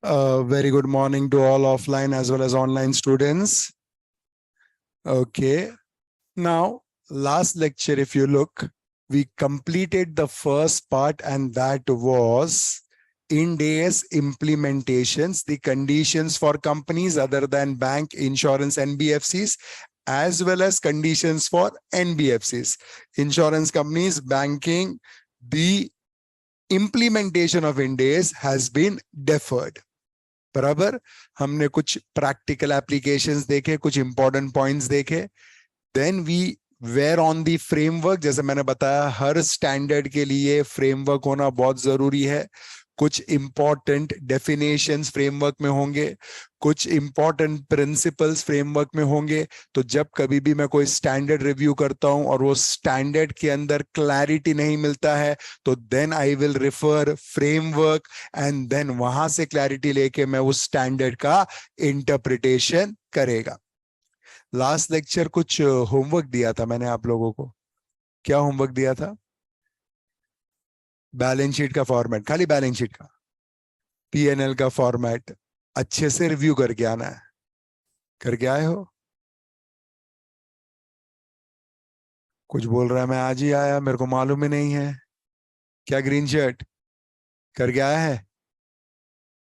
Very good morning to all offline as well as online students. Okay, now last lecture, if you look, we completed the first part, and that was Ind AS implementations, the conditions for companies other than bank, insurance, NBFCs, as well as conditions for NBFCs, insurance companies, banking. The implementation of Ind AS has been deferred. बराबर, हमने कुछ practical applications देखे, कुछ important points देखे. Then we were on the framework. जैसे मैंने बताया, हर standard के लिए फ्रेमवर्क होना बहुत जरूरी है. कुछ इंपॉर्टेंट डेफिनेशंस फ्रेमवर्क में होंगे, कुछ इंपॉर्टेंट प्रिंसिपल्स फ्रेमवर्क में होंगे. तो जब कभी भी मैं कोई स्टैंडर्ड रिव्यू करता हूं और वो स्टैंडर्ड के अंदर क्लैरिटी नहीं मिलता है, तो then I will refer framework, and then वहां से क्लैरिटी लेके मैं उस स्टैंडर्ड का इंटरप्रिटेशन करेगा. लास्ट लेक्चर कुछ होमवर्क दिया था मैंने आप लोगों को. क्या होमवर्क दिया था? बैलेंस शीट का फॉर्मेट, खाली बैलेंस शीट का, पीएनएल का फॉर्मेट अच्छे से रिव्यू करके आना है. करके आए हो? कुछ बोल रहा है मैं आज ही आया, मेरे को मालूम ही नहीं है. क्या ग्रीन शर्ट करके आया है?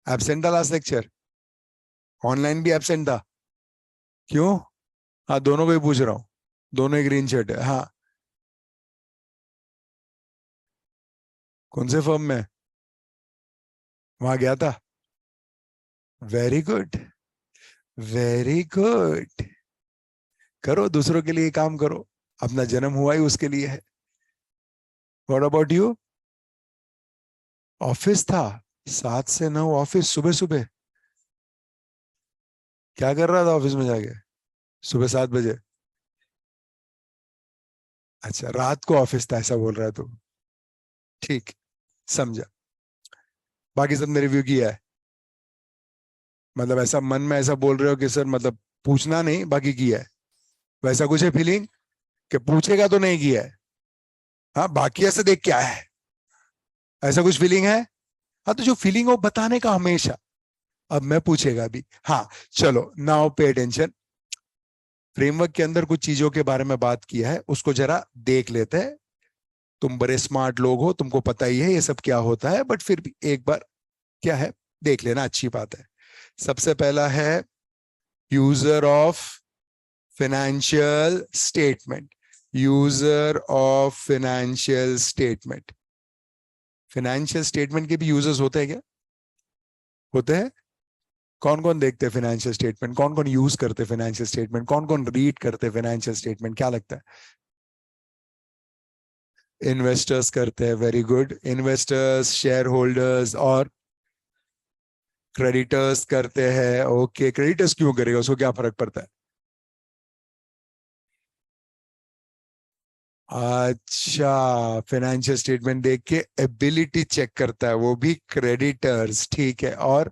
एब्सेंट था लास्ट लेक्चर? ऑनलाइन भी एब्सेंट था? क्यों? हाँ, दोनों को ही पूछ रहा हूँ, दोनों ही ग्रीन शर्ट है. हाँ, कौन से फर्म में? वहां गया था? Very good, very good. करो, दूसरों के लिए काम करो. अपना जन्म हुआ ही उसके लिए है. What about you? ऑफिस था, 7 से 9 ऑफिस. सुबह सुबह क्या कर रहा था ऑफिस में जाके? सुबह 7 बजे? अच्छा, रात को ऑफिस था ऐसा बोल रहा है तू. ठीक, समझा. बाकी सब ने रिव्यू किया है? मतलब ऐसा मन में ऐसा बोल रहे हो कि सर, मतलब पूछना नहीं, बाकी किया है, वैसा कुछ है फीलिंग कि पूछेगा तो नहीं किया है? हाँ, बाकी ऐसे देख क्या है, ऐसा कुछ फीलिंग है? हाँ, तो जो फीलिंग हो बताने का हमेशा. अब मैं पूछेगा भी. हाँ, चलो, नाउ पे अटेंशन. फ्रेमवर्क के अंदर कुछ चीजों के बारे में बात किया है, उसको जरा देख लेते हैं. तुम बड़े स्मार्ट लोग हो, तुमको पता ही है ये सब क्या होता है, बट फिर भी एक बार क्या है देख लेना, अच्छी बात है. सबसे पहला है user of financial statement. User of financial statement. Financial statement के भी यूजर्स होते हैं क्या? होते हैं. कौन कौन देखते हैं फाइनेंशियल स्टेटमेंट? कौन कौन यूज करते हैं फाइनेंशियल स्टेटमेंट? कौन कौन रीड करते हैं फाइनेंशियल स्टेटमेंट? क्या लगता है? इन्वेस्टर्स करते हैं. Very good. Investors, share holders और क्रेडिटर्स करते हैं. ओके, क्रेडिटर्स क्यों करेगा, उसको क्या फर्क पड़ता है? अच्छा, फाइनेंशियल स्टेटमेंट देख के एबिलिटी चेक करता है, वो भी क्रेडिटर्स. ठीक है. और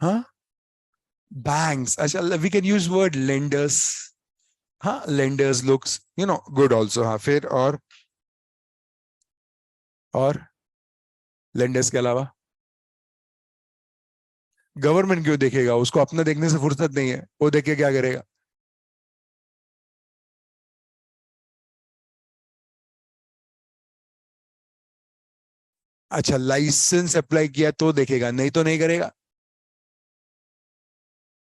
हाँ, बैंक्स. अच्छा, we can use word lenders. हाँ, लेंडर्स लुक्स गुड ऑल्सो. हाँ, फिर और लेंडर्स के अलावा गवर्नमेंट क्यों देखेगा? उसको अपना देखने से फुर्सत नहीं है, वो देख के क्या करेगा? अच्छा, लाइसेंस अप्लाई किया तो देखेगा, नहीं तो नहीं करेगा.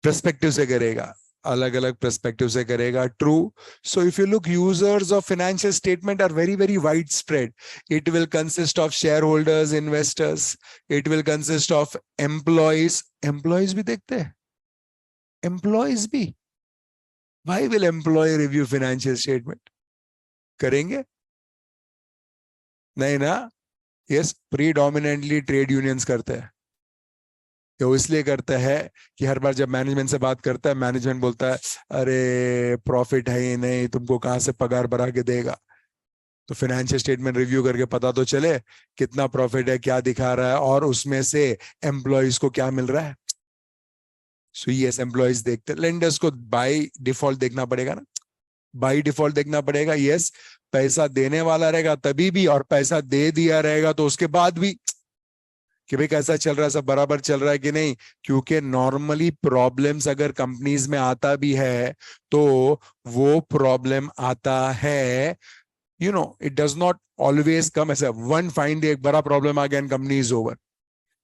पर्सपेक्टिव से करेगा, अलग अलग पर्सपेक्टिव से करेगा. True. So if you look, users of financial statement are very very wide spread. It will consist of share holders, investors. It will consist of employees. Employees भी देखते हैं? एम्प्लॉयज भी? Why will employee review financial statement? करेंगे? नहीं ना. Yes, predominantly trade unions करते हैं. ये वो इसलिए करता है कि हर बार जब मैनेजमेंट से बात करता है, मैनेजमेंट बोलता है अरे प्रॉफिट है ही नहीं, तुमको कहां से पगार बढ़ा के देगा. तो फाइनेंशियल स्टेटमेंट रिव्यू करके पता तो चले कितना प्रॉफिट है, क्या दिखा रहा है, और उसमें से एम्प्लॉयज को क्या मिल रहा है. सो यस, एम्प्लॉयज देखते. लेंडर्स को बाय डिफॉल्ट देखना पड़ेगा ना. बाई डिफॉल्ट देखना पड़ेगा। यस, पैसा देने वाला रहेगा तभी भी, और पैसा दे दिया रहेगा तो उसके बाद भी कि भाई कैसा चल रहा है, सब बराबर चल रहा है कि नहीं। क्योंकि नॉर्मली प्रॉब्लम्स अगर कंपनीज में आता भी है तो वो प्रॉब्लम आता है, it does not always come ऐसा वन फाइन डे एक बड़ा प्रॉब्लम आ गया एंड कंपनी इज ओवर।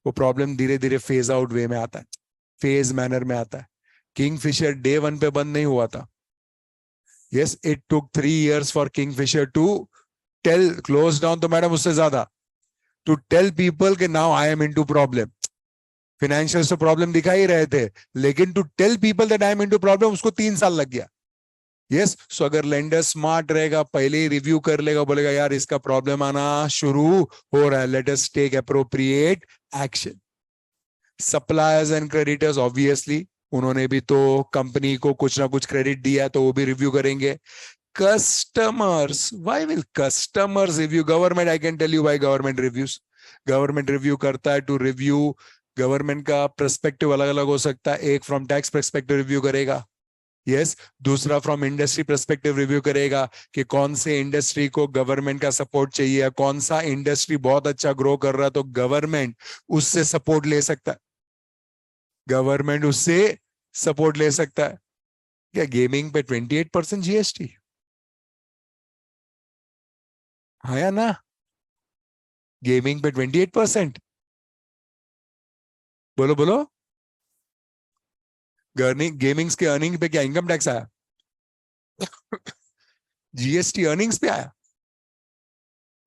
वो प्रॉब्लम धीरे धीरे फेज आउट वे में आता है, फेज मैनर में आता है। किंगफिशर डे वन पे बंद नहीं हुआ था। Yes, it took 3 years for Kingfisher to tell close down, तो मैडम उससे ज्यादा, टू टेल पीपल कि now I am into problem. Financial तो प्रॉब्लम दिखा ही रहे थे, लेकिन to tell people that I am into problem उसको 3 साल लग गया। यस, सो अगर लेंडर स्मार्ट रहेगा, पहले ही रिव्यू कर लेगा, बोलेगा यार इसका प्रॉब्लम आना शुरू हो रहा है, let us take appropriate action. Suppliers and creditors obviously उन्होंने भी तो कंपनी को कुछ ना कुछ क्रेडिट दिया है तो वो भी रिव्यू करेंगे। Customers, why will customers review government? I can tell you why government reviews. Government review करता है टू रिव्यू, गवर्नमेंट का पर्सपेक्टिव अलग अलग हो सकता है। एक फ्रॉम टैक्स पर्सपेक्टिव रिव्यू करेगा, यस, दूसरा फ्रॉम इंडस्ट्री पर्सपेक्टिव रिव्यू करेगा कि कौन से इंडस्ट्री को गवर्नमेंट का सपोर्ट चाहिए, कौन सा इंडस्ट्री बहुत अच्छा ग्रो कर रहा है तो गवर्नमेंट उससे सपोर्ट ले सकता है, गवर्नमेंट उससे सपोर्ट ले सकता है। क्या गेमिंग पे 28% जीएसटी? हाँ या ना? गेमिंग पे 28%? बोलो बोलो। गेमिंग्स के अर्निंग पे क्या इनकम टैक्स आया? जीएसटी अर्निंग्स पे आया?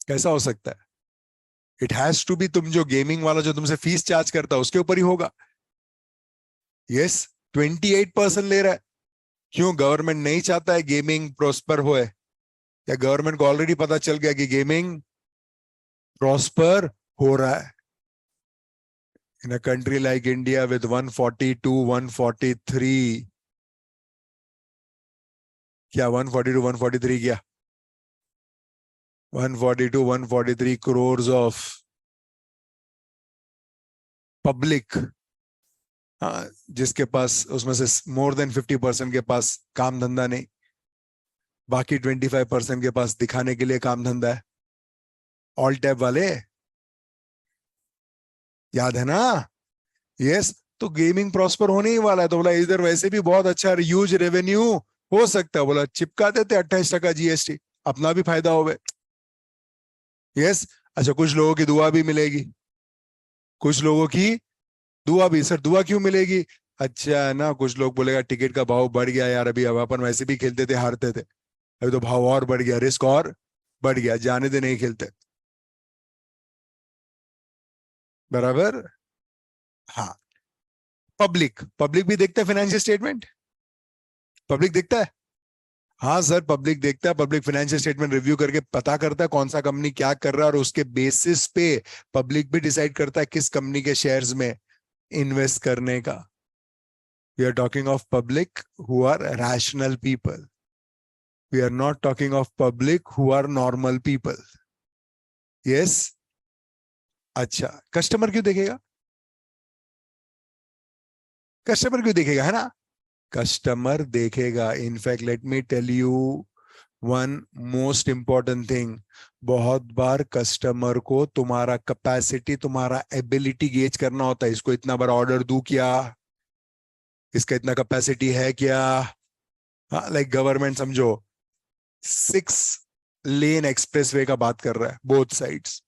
कैसा हो सकता है? इट हैज टू बी, तुम जो गेमिंग वाला जो तुमसे फीस चार्ज करता है उसके ऊपर ही होगा। यस, 28% ले रहा है। क्यों? गवर्नमेंट नहीं चाहता है गेमिंग प्रोस्पर होए, या गवर्नमेंट को ऑलरेडी पता चल गया कि गेमिंग प्रॉस्पर हो रहा है? In a country like India with 142 143, क्या 142 143 क्या 142 143 crores ऑफ पब्लिक, हाँ, जिसके पास उसमें से मोर देन 50% के पास काम धंधा नहीं, बाकी 25% के पास दिखाने के लिए काम धंधा है। ऑल टैब वाले, याद है ना? यस, तो गेमिंग प्रॉस्पर होने ही वाला है, तो बोला इधर वैसे भी बहुत अच्छा ह्यूज रेवेन्यू हो सकता है, बोला चिपका देते 28% जीएसटी, अपना भी फायदा होवे। यस, अच्छा, कुछ लोगों की दुआ भी मिलेगी, कुछ लोगों की दुआ भी। सर दुआ क्यों मिलेगी? अच्छा है ना, कुछ लोग बोलेगा टिकट का भाव बढ़ गया यार, अभी अब अपन वैसे भी खेलते थे हारते थे, अभी तो भाव और बढ़ गया, रिस्क और बढ़ गया, जाने दे नहीं खेलते। बराबर। हाँ, पब्लिक पब्लिक भी देखता है फाइनेंशियल स्टेटमेंट, पब्लिक देखता है। हाँ सर, पब्लिक देखता है, पब्लिक फाइनेंशियल स्टेटमेंट रिव्यू करके पता करता है कौन सा कंपनी क्या कर रहा है, और उसके बेसिस पे पब्लिक भी डिसाइड करता है किस कंपनी के शेयर्स में इन्वेस्ट करने का। We are talking of public who are rational people, we are not talking of public who are normal people. Yes, अच्छा, कस्टमर क्यों देखेगा? कस्टमर क्यों देखेगा, है ना? कस्टमर देखेगा। In fact let me tell you one most important thing, बहुत बार कस्टमर को तुम्हारा कैपेसिटी, तुम्हारा एबिलिटी गेज करना होता है। इसको इतना बड़ा ऑर्डर दूं क्या, इसका इतना कैपेसिटी है क्या? हाँ, लाइक गवर्नमेंट समझो 6 लेन एक्सप्रेसवे का बात कर रहा है, बोथ साइड्स,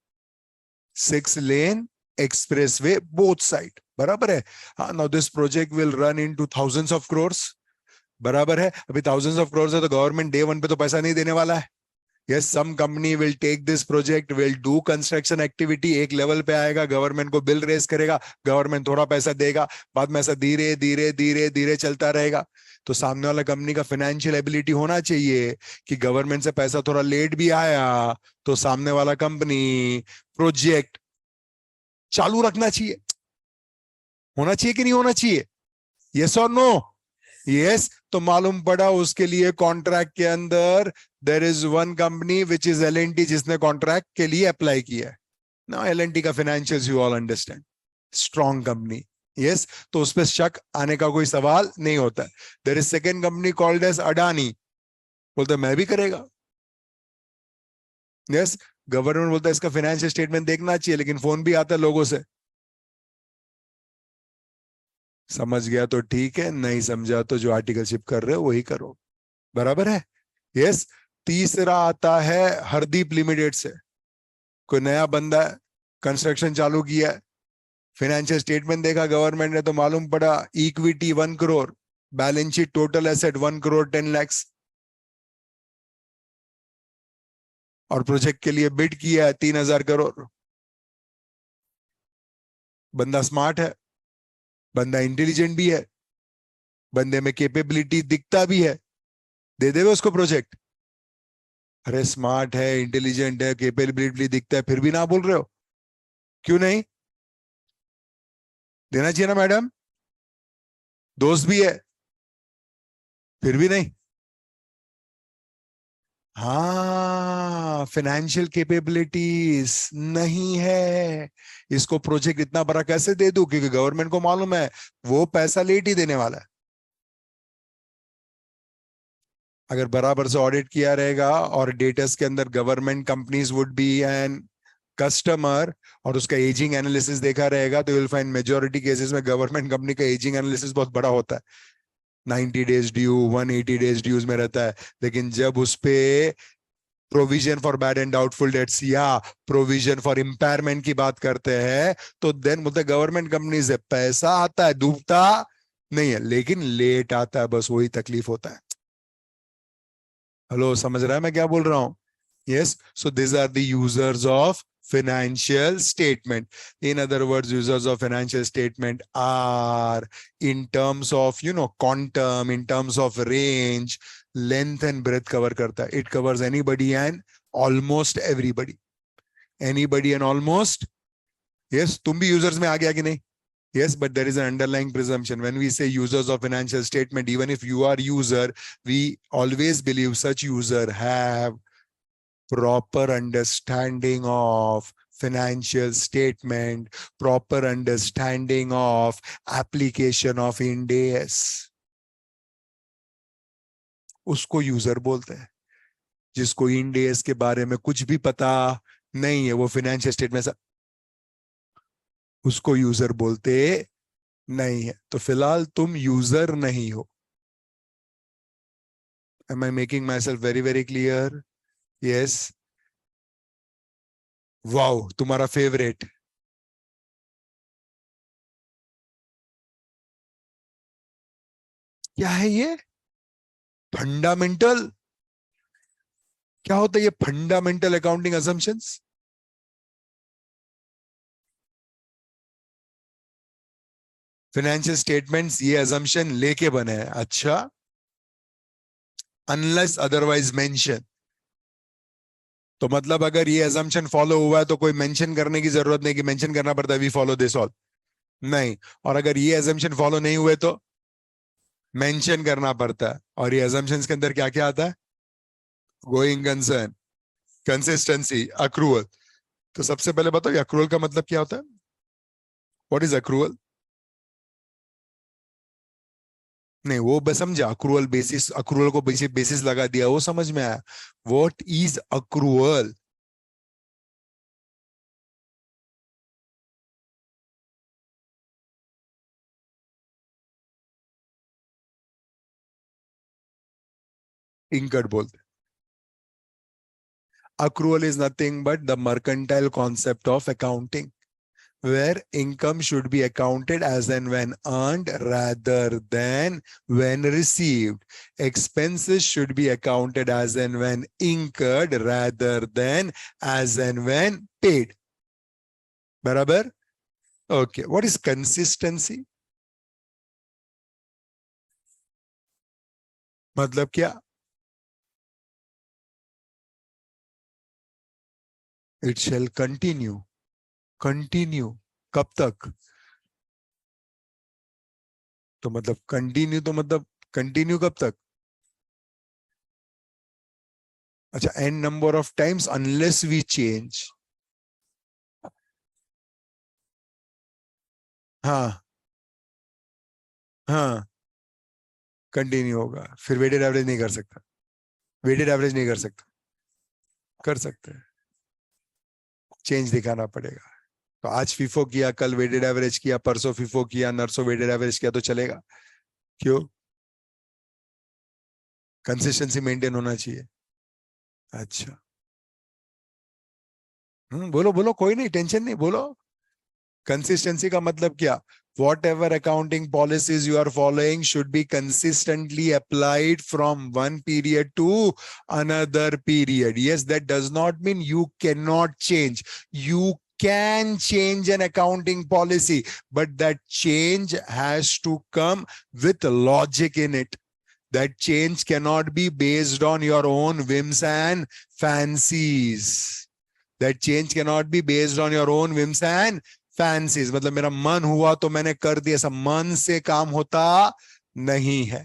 6 लेन एक्सप्रेसवे बोथ साइड, बराबर है। हाँ, now this project will run into thousands of crores, बराबर है। अभी थाउजेंड्स ऑफ क्रोर्स है तो गवर्नमेंट डे वन पे तो पैसा नहीं देने वाला है। Yes, some company will take this project, will do construction activity, एक लेवल पे आएगा, गवर्नमेंट को बिल रेज करेगा, गवर्नमेंट थोड़ा पैसा देगा, बाद में ऐसा धीरे धीरे धीरे धीरे चलता रहेगा। तो सामने वाला कंपनी का फाइनेंशियल एबिलिटी होना चाहिए कि गवर्नमेंट से पैसा थोड़ा लेट भी आया तो सामने वाला कंपनी प्रोजेक्ट चालू रखना चाहिए, होना चाहिए कि नहीं होना चाहिए? यस और नो? यस, तो मालूम पड़ा उसके लिए कॉन्ट्रैक्ट के अंदर there is one company which is LNT, जिसने कॉन्ट्रैक्ट के लिए अप्लाई किया है ना। एलएनटी का financials you all understand, strong company. Yes, तो उस पर शक आने का कोई सवाल नहीं होता है। There is second company called as Adani, बोलता है मैं भी करेगा। यस, गवर्नमेंट बोलता है इसका फाइनेंशियल स्टेटमेंट देखना चाहिए, लेकिन फोन भी आता है लोगों से। समझ गया तो ठीक है, नहीं समझा तो जो आर्टिकलशिप कर रहे हो वही करो। बराबर है। यस। तीसरा आता है हरदीप लिमिटेड से। कोई नया बंदा है, कंस्ट्रक्शन चालू किया है, फाइनेंशियल स्टेटमेंट देखा गवर्नमेंट ने तो मालूम पड़ा equity 1 crore, balance sheet total asset 1 crore 10 lakh, और प्रोजेक्ट के लिए बिड किया है 3,000 करोड़। बंदा स्मार्ट है, बंदा इंटेलिजेंट भी है, बंदे में कैपेबिलिटी दिखता भी है, दे देवे उसको प्रोजेक्ट। अरे स्मार्ट है, इंटेलिजेंट है, कैपेबिलिटी दिखता है, फिर भी ना बोल रहे हो? क्यों नहीं? देना चाहिए ना मैडम, दोस्त भी है, फिर भी नहीं? हाँ, फाइनेंशियल कैपेबिलिटीज नहीं है। इसको प्रोजेक्ट इतना बड़ा कैसे दे दूं, क्योंकि गवर्नमेंट को मालूम है वो पैसा लेट ही देने वाला है। अगर बराबर से ऑडिट किया रहेगा और डेटस के अंदर government companies would be an customer, और उसका एजिंग एनालिसिस देखा रहेगा, तो विल फाइंड मेजोरिटी केसेस में गवर्नमेंट कंपनी का एजिंग एनालिसिस बहुत बड़ा होता है, 90 डेज ड्यू, 180 डेज ड्यूज में रहता है। लेकिन जब उस पे provision for bad and doubtful debts या प्रोविजन फॉर इम्पायरमेंट की बात करते हैं, तो देन बोलते गवर्नमेंट कंपनी से पैसा आता है, डूबता नहीं है, लेकिन लेट आता है, बस वही तकलीफ होता है। हेलो, समझ रहा है मैं क्या बोल रहा हूं? Yes, so this are the users of financial statement. In other words, users of financial statement are, in terms of quantum, in terms of range, length and breadth cover करता है. It covers anybody and almost everybody. Anybody and almost. Yes, तुम भी users में आ गया कि नहीं? Yes, but there is an underlying presumption. When we say users of financial statement, even if you are user, we always believe such user have proper understanding of financial statement, proper understanding of application of Ind AS. उसको user बोलते हैं। जिसको end S के बारे में कुछ भी पता नहीं है, वो फाइनेंशियल स्टेटमेंट, उसको यूजर बोलते नहीं है। तो फिलहाल तुम यूजर नहीं हो। Am I making myself very very clear? Yes. Wow, तुम्हारा फेवरेट क्या है ये? फंडामेंटल। क्या होता है ये fundamental accounting assumptions? Financial statements ये असम्पशन लेके बने हैं, अच्छा। Unless otherwise mention. तो मतलब अगर ये असम्पशन फॉलो हुआ है तो कोई मेंशन करने की जरूरत नहीं कि मेंशन करना पड़ता है वी फॉलो दिस ऑल। नहीं। और अगर ये असम्पशन फॉलो नहीं हुए तो मेंशन करना पड़ता है। और ये असम्पशंस के अंदर क्या क्या आता है? Going concern, consistency, accrual. तो सबसे पहले बताओ अक्रूवल का मतलब क्या होता है? What is accrual? नहीं, वो बस समझा, अक्रूवल बेसिस, अक्रूवल को बेसिस बेसिस लगा दिया, वो समझ में आया। What is accrual? इंकर्ड बोलते हैं। Accrual is nothing but the mercantile concept of accounting, where income should be accounted as and when earned rather than when received. Expenses should be accounted as and when incurred rather than as and when paid. बराबर? Okay. What is consistency? मतलब क्या? It shall continue. Continue. कब तक? तो मतलब continue, तो मतलब continue कब तक? अच्छा, n number of times unless we change. हाँ, हाँ, कंटिन्यू होगा, फिर वेटेड एवरेज नहीं कर सकता। वेटेड एवरेज नहीं कर सकता? कर सकते हैं, चेंज दिखाना पड़ेगा। तो आज फीफो किया, कल वेटेड एवरेज किया, परसों फीफो किया, नरसों वेटेड एवरेज किया, तो चलेगा? क्यों? कंसिस्टेंसी मेंटेन होना चाहिए। अच्छा। बोलो बोलो, कोई नहीं, टेंशन नहीं, बोलो। कंसिस्टेंसी का मतलब क्या? Whatever accounting policies you are following should be consistently applied from one period to another period. Yes, that does not mean you cannot change. You can change an accounting policy, but that change has to come with logic in it. That change cannot be based on your own whims and fancies. That change cannot be based on your own whims and fancies. मतलब मेरा मन हुआ तो मैंने कर दिया, ऐसा मन से काम होता नहीं है।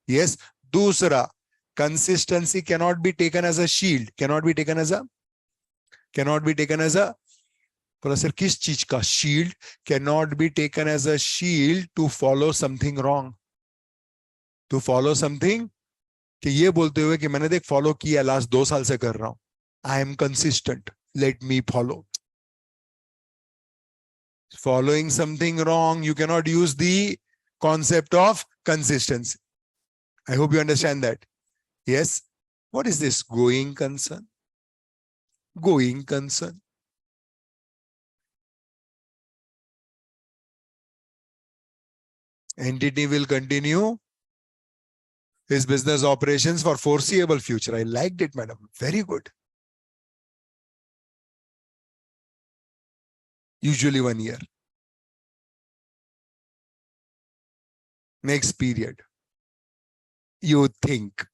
यस। दूसरा, consistency cannot be taken as a shield. Cannot be taken as a बोला सर किस चीज का shield? Cannot be taken as a shield to follow something wrong. To follow something, कि ये बोलते हुए कि मैंने देख फॉलो किया, लास्ट 2 साल से कर रहा हूं, I am consistent, let me follow. Following something wrong, you cannot use the concept of consistency. I hope you understand that. Yes. What is this going concern? Going concern. Entity will continue his business operations for foreseeable future. I liked it, madam. Very good. Usually 1 year. Next period. You think.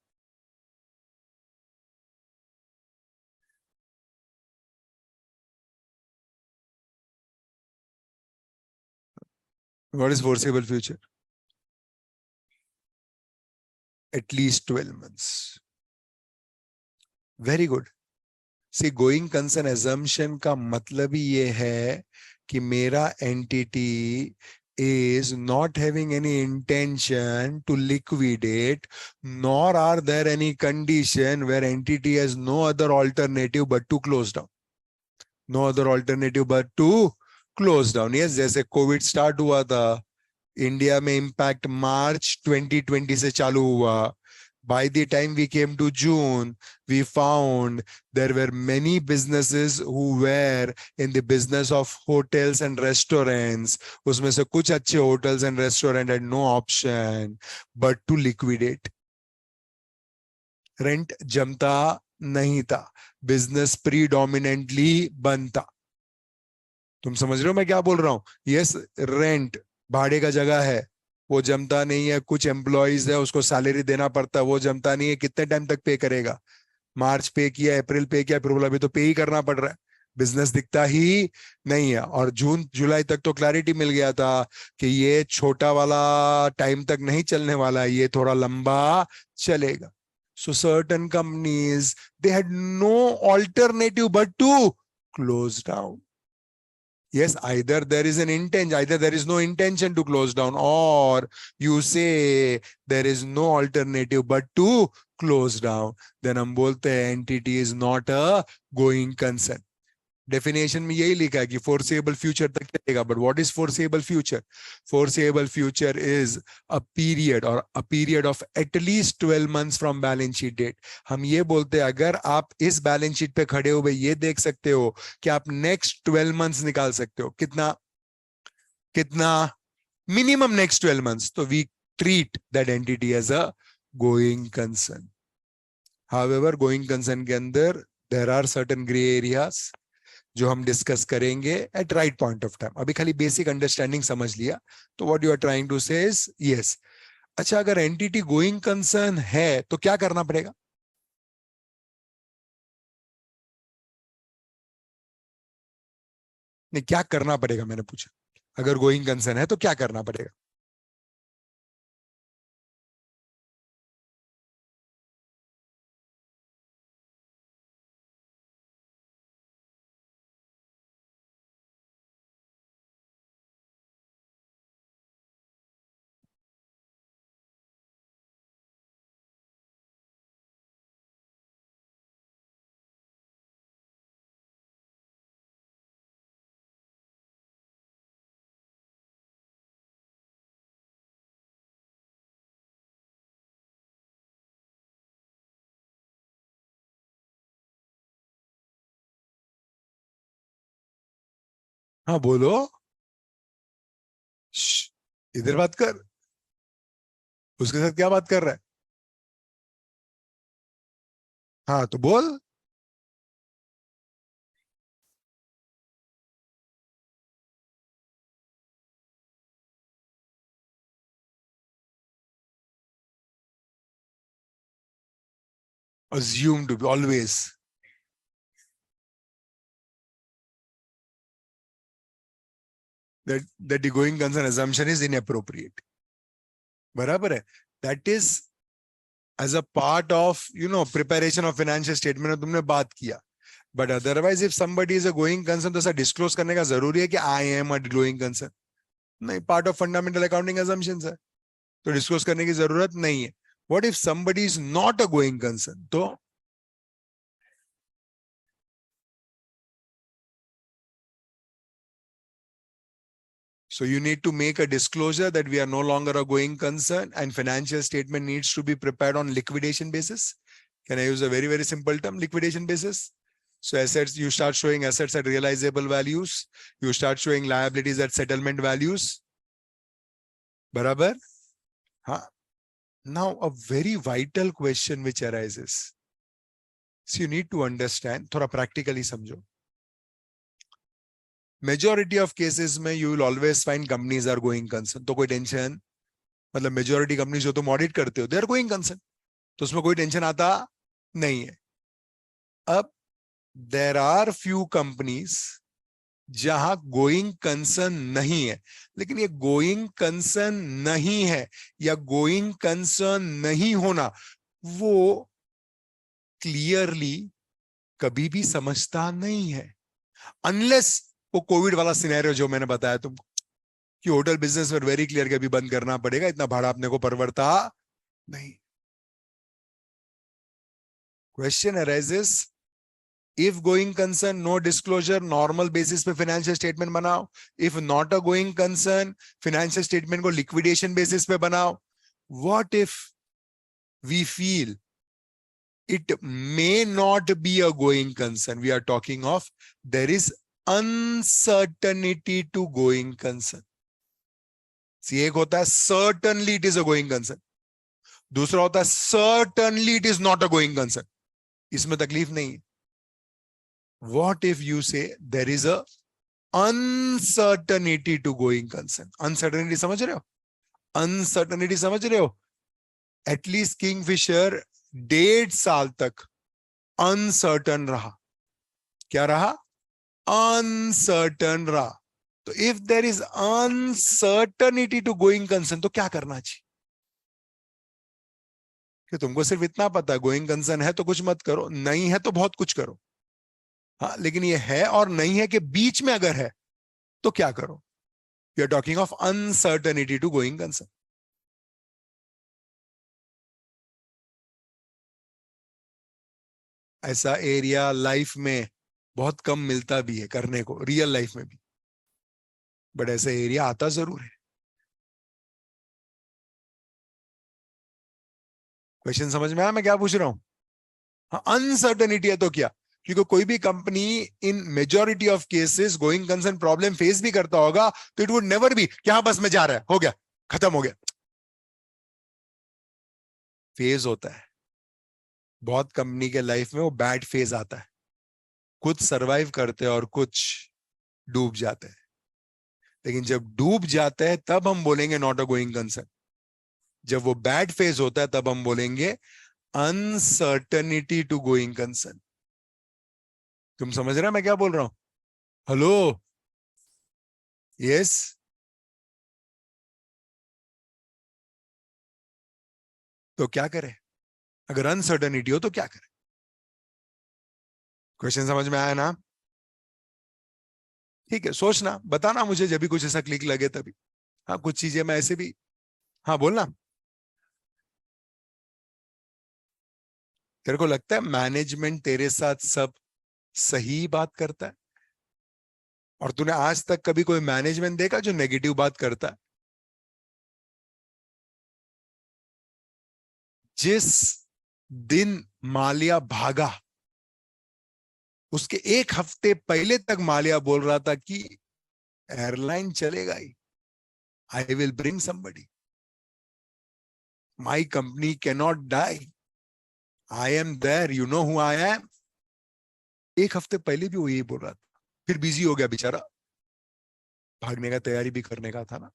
What is foreseeable future? At least 12 months. Very good. See, going concern assumption का मतलब ही ये है कि मेरा entity is not having any intention to liquidate, nor are there any condition where entity has no other alternative but to close down. No other alternative but to close down. Yes, जैसे Covid start हुआ था, India में impact मार्च 2020 से चालू हुआ। By the time we came to June, we found there were many businesses who were in the business of hotels and restaurants. उसमें से कुछ अच्छे hotels and restaurant had no option but to liquidate. Rent जमता नहीं था, business predominantly बंद था। तुम समझ रहे हो मैं क्या बोल रहा हूं? यस, रेंट भाड़े का जगह है, वो जमता नहीं है। कुछ एम्प्लॉइज है, उसको सैलरी देना पड़ता है, वो जमता नहीं है। कितने टाइम तक पे करेगा? मार्च पे किया, अप्रैल पे किया, फिर बोला अभी तो पे ही करना पड़ रहा है, बिजनेस दिखता ही नहीं है। और जून जुलाई तक तो क्लैरिटी मिल गया था कि ये छोटा वाला टाइम तक नहीं चलने वाला है, ये थोड़ा लंबा चलेगा। So certain companies, they had no alternative but to close down. Yes, either there is an intent, either there is no intention to close down, or you say there is no alternative but to close down. Then हम बोलते हैं entity is not a going concern. Definition में यही लिखा है कि foreseeable future तक चलेगा। But what is foreseeable future? Foreseeable future is a period, और a period of at least 12 months from balance sheet date. हम ये बोलते हैं अगर आप इस बैलेंस शीट पे खड़े हुए ये देख सकते हो कि आप नेक्स्ट 12 मंथ्स निकाल सकते हो, कितना कितना मिनिमम नेक्स्ट 12 मंथ्स, तो we treat that entity as a going concern. However going concern के अंदर there are certain grey areas जो हम डिस्कस करेंगे at right point of time. अभी खाली बेसिक अंडरस्टैंडिंग समझ लिया, तो what you are trying to say is yes. अच्छा, अगर एंटिटी गोइंग कंसर्न है तो क्या करना पड़ेगा? नहीं, क्या करना पड़ेगा मैंने पूछा। अगर गोइंग कंसर्न है तो क्या करना पड़ेगा? हाँ बोलो। श्श, इधर बात कर। उसके साथ क्या बात कर रहा है? हाँ तो बोल। assume to be always that the going concern assumption is inappropriate. बराबर है. That is as a part of preparation of financial statement में तुमने बात किया. But otherwise if somebody is a going concern तो ऐसा disclose करने का जरूरी है कि I am a going concern. नहीं, part of fundamental accounting assumptions है, तो disclose करने की जरूरत नहीं है. What if somebody is not a going concern? तो so you need to make a disclosure that we are no longer a going concern and financial statement needs to be prepared on liquidation basis. Can I use a very, very simple term, liquidation basis? So assets, you start showing assets at realizable values. You start showing liabilities at settlement values. Barabar? Huh? Now, a very vital question which arises. So you need to understand, थोड़ा practically समझो. Majority of cases में you will always find companies are going concern. तो कोई tension, मतलब majority companies जो तुम audit करते हो दे आर गोइंग कंसर्न, तो उसमें कोई टेंशन आता नहीं है. अब देर आर फ्यू कंपनीज जहां गोइंग कंसर्न नहीं है, लेकिन ये गोइंग कंसर्न नहीं है या गोइंग कंसर्न नहीं होना वो क्लियरली कभी भी समझता नहीं है, अनलेस वो कोविड वाला सिनेरियो जो मैंने बताया तुमको कि होटल बिजनेस में वेरी क्लियर कि अभी बंद करना पड़ेगा, इतना भाड़ा अपने को परवड़ता नहीं. Question arises, if going concern no disclosure, normal basis पे financial statement बनाओ. If not a going concern, financial statement को liquidation basis पे बनाओ. What if we feel it may not be a going concern? We are talking of there is uncertainty to going concern. See, एक होता है certainly it is a going concern, दूसरा होता है certainly it is not a going concern. इसमें तकलीफ नहीं है. What if you say there is a uncertainty to going concern? Uncertainty समझ रहे हो? Uncertainty समझ रहे हो? At least Kingfisher 1.5 साल तक uncertain रहा. क्या रहा? Uncertain रहा. तो if there is uncertainty to going concern तो क्या करना चाहिए? कि तुमको सिर्फ इतना पता है गोइंग कंसर्न है तो कुछ मत करो, नहीं है तो बहुत कुछ करो. हाँ, लेकिन ये है और नहीं है के बीच में अगर है तो क्या करो? You are talking of uncertainty to going concern. ऐसा एरिया लाइफ में बहुत कम मिलता भी है करने को, रियल लाइफ में भी, बट ऐसा एरिया आता जरूर है. क्वेश्चन समझ में आया मैं क्या पूछ रहा हूं? हाँ, अनसर्टेनिटी है तो क्या? क्योंकि कोई भी company in majority of cases going concern problem face भी करता होगा तो इट वुड नेवर बी कि हाँ बस में जा रहा है, हो गया, खत्म हो गया. फेज होता है. बहुत कंपनी के लाइफ में वो बैड फेज आता है. कुछ सरवाइव करते हैं और कुछ डूब जाते हैं. लेकिन जब डूब जाते हैं तब हम बोलेंगे नॉट अ गोइंग कंसर्न. जब वो बैड फेज होता है तब हम बोलेंगे अनसर्टेनिटी टू गोइंग कंसर्न. तुम समझ रहे हो मैं क्या बोल रहा हूं? Hello, yes. तो क्या करें अगर अनसर्टेनिटी हो तो क्या करें? क्वेश्चन समझ में आया ना? ठीक है, सोचना, बताना मुझे जब भी कुछ ऐसा क्लिक लगे तभी. हाँ, कुछ चीजें मैं ऐसे भी. हाँ बोलना. तेरे को लगता है मैनेजमेंट तेरे साथ सब सही बात करता है? और तूने आज तक कभी कोई मैनेजमेंट देखा जो नेगेटिव बात करता है? जिस दिन मालिया भागा उसके 1 हफ्ते पहले तक मालिया बोल रहा था कि एयरलाइन चलेगा ही, I will bring somebody, my company can not die, I am there, you know who I am. एक हफ्ते पहले भी वो यही बोल रहा था, फिर बिजी हो गया बेचारा, भागने का तैयारी भी करने का था ना।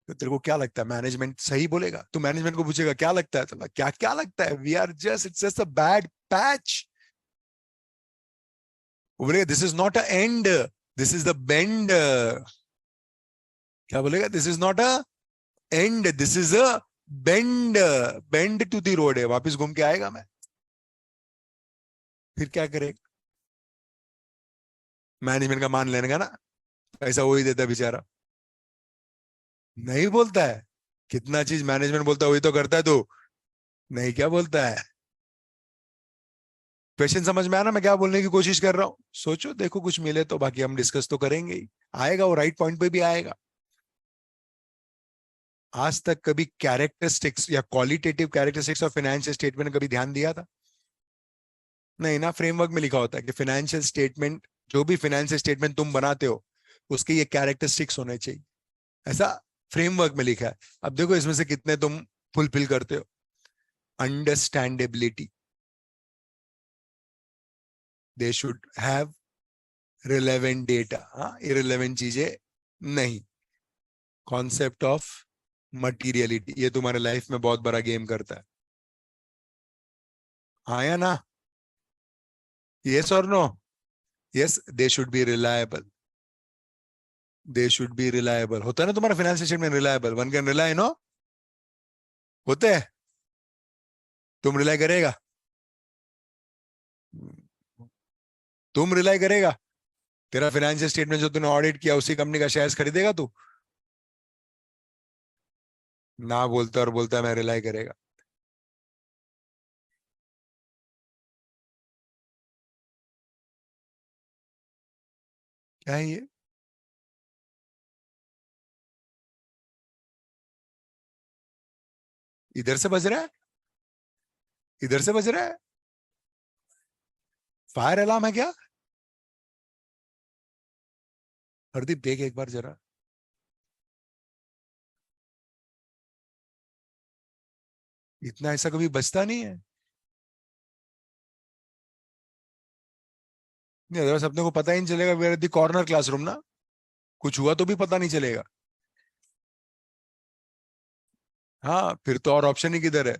तो तेरे को क्या लगता है मैनेजमेंट सही बोलेगा? तू मैनेजमेंट को पूछेगा क्या लगता है, तो क्या क्या लगता है, we are just, it's just a bad patch. वो बोलेगा this is not a end, this is the bend. क्या बोलेगा? This is not a end, this is a bend, bend to the road है, वापिस घूम के आएगा मैं। फिर क्या करेगा? मैनेजमेंट का मान लेने का ना, ऐसा वो ही देता है बेचारा। नहीं बोलता है, कितना चीज मैनेजमेंट बोलता है वही तो करता है तू, नहीं क्या बोलता है। क्वेश्चन समझ में आया ना मैं क्या बोलने की कोशिश कर रहा हूँ? सोचो देखो कुछ मिले तो, बाकी हम डिस्कस तो करेंगे ही, आएगा वो राइट पॉइंट पे भी आएगा। आज तक कभी कैरेक्टरिस्टिक्स या qualitative characteristics of financial statement कभी ध्यान दिया था? नहीं ना, फ्रेमवर्क में लिखा होता है कि फाइनेंशियल स्टेटमेंट, जो भी फाइनेंशियल स्टेटमेंट तुम बनाते हो उसके ये कैरेक्टरिस्टिक्स होने चाहिए, ऐसा फ्रेमवर्क में लिखा है। अब देखो इसमें से कितने तुम फुलफिल करते हो। Understandability, they should have relevant data, हाँ इरेलेवेंट चीजें नहीं। कॉन्सेप्ट ऑफ मटीरियलिटी, ये तुम्हारे लाइफ में बहुत बड़ा गेम करता है, हाँ या ना? यस और no? Yes, they should be reliable, they should be reliable. होता है ना तुम्हारा financial statement reliable, one can rely, no? होते हैं? तुम रिलाई करेगा? तुम रिलाई करेगा? तेरा फाइनेंशियल स्टेटमेंट जो तूने ऑडिट किया उसी कंपनी का शेयर्स खरीदेगा तू? ना बोलता और बोलता है मैं रिलाई करेगा। क्या है ये? इधर से बज रहा है, इधर से बज रहा है, फायर अलार्म है क्या? हरदीप देख एक बार जरा, इतना ऐसा कभी बजता नहीं है। नहीं अदरवाइज अपने को पता ही नहीं चलेगा, we are the corner classroom ना, कुछ हुआ तो भी पता नहीं चलेगा। हाँ फिर तो और ऑप्शन ही किधर है?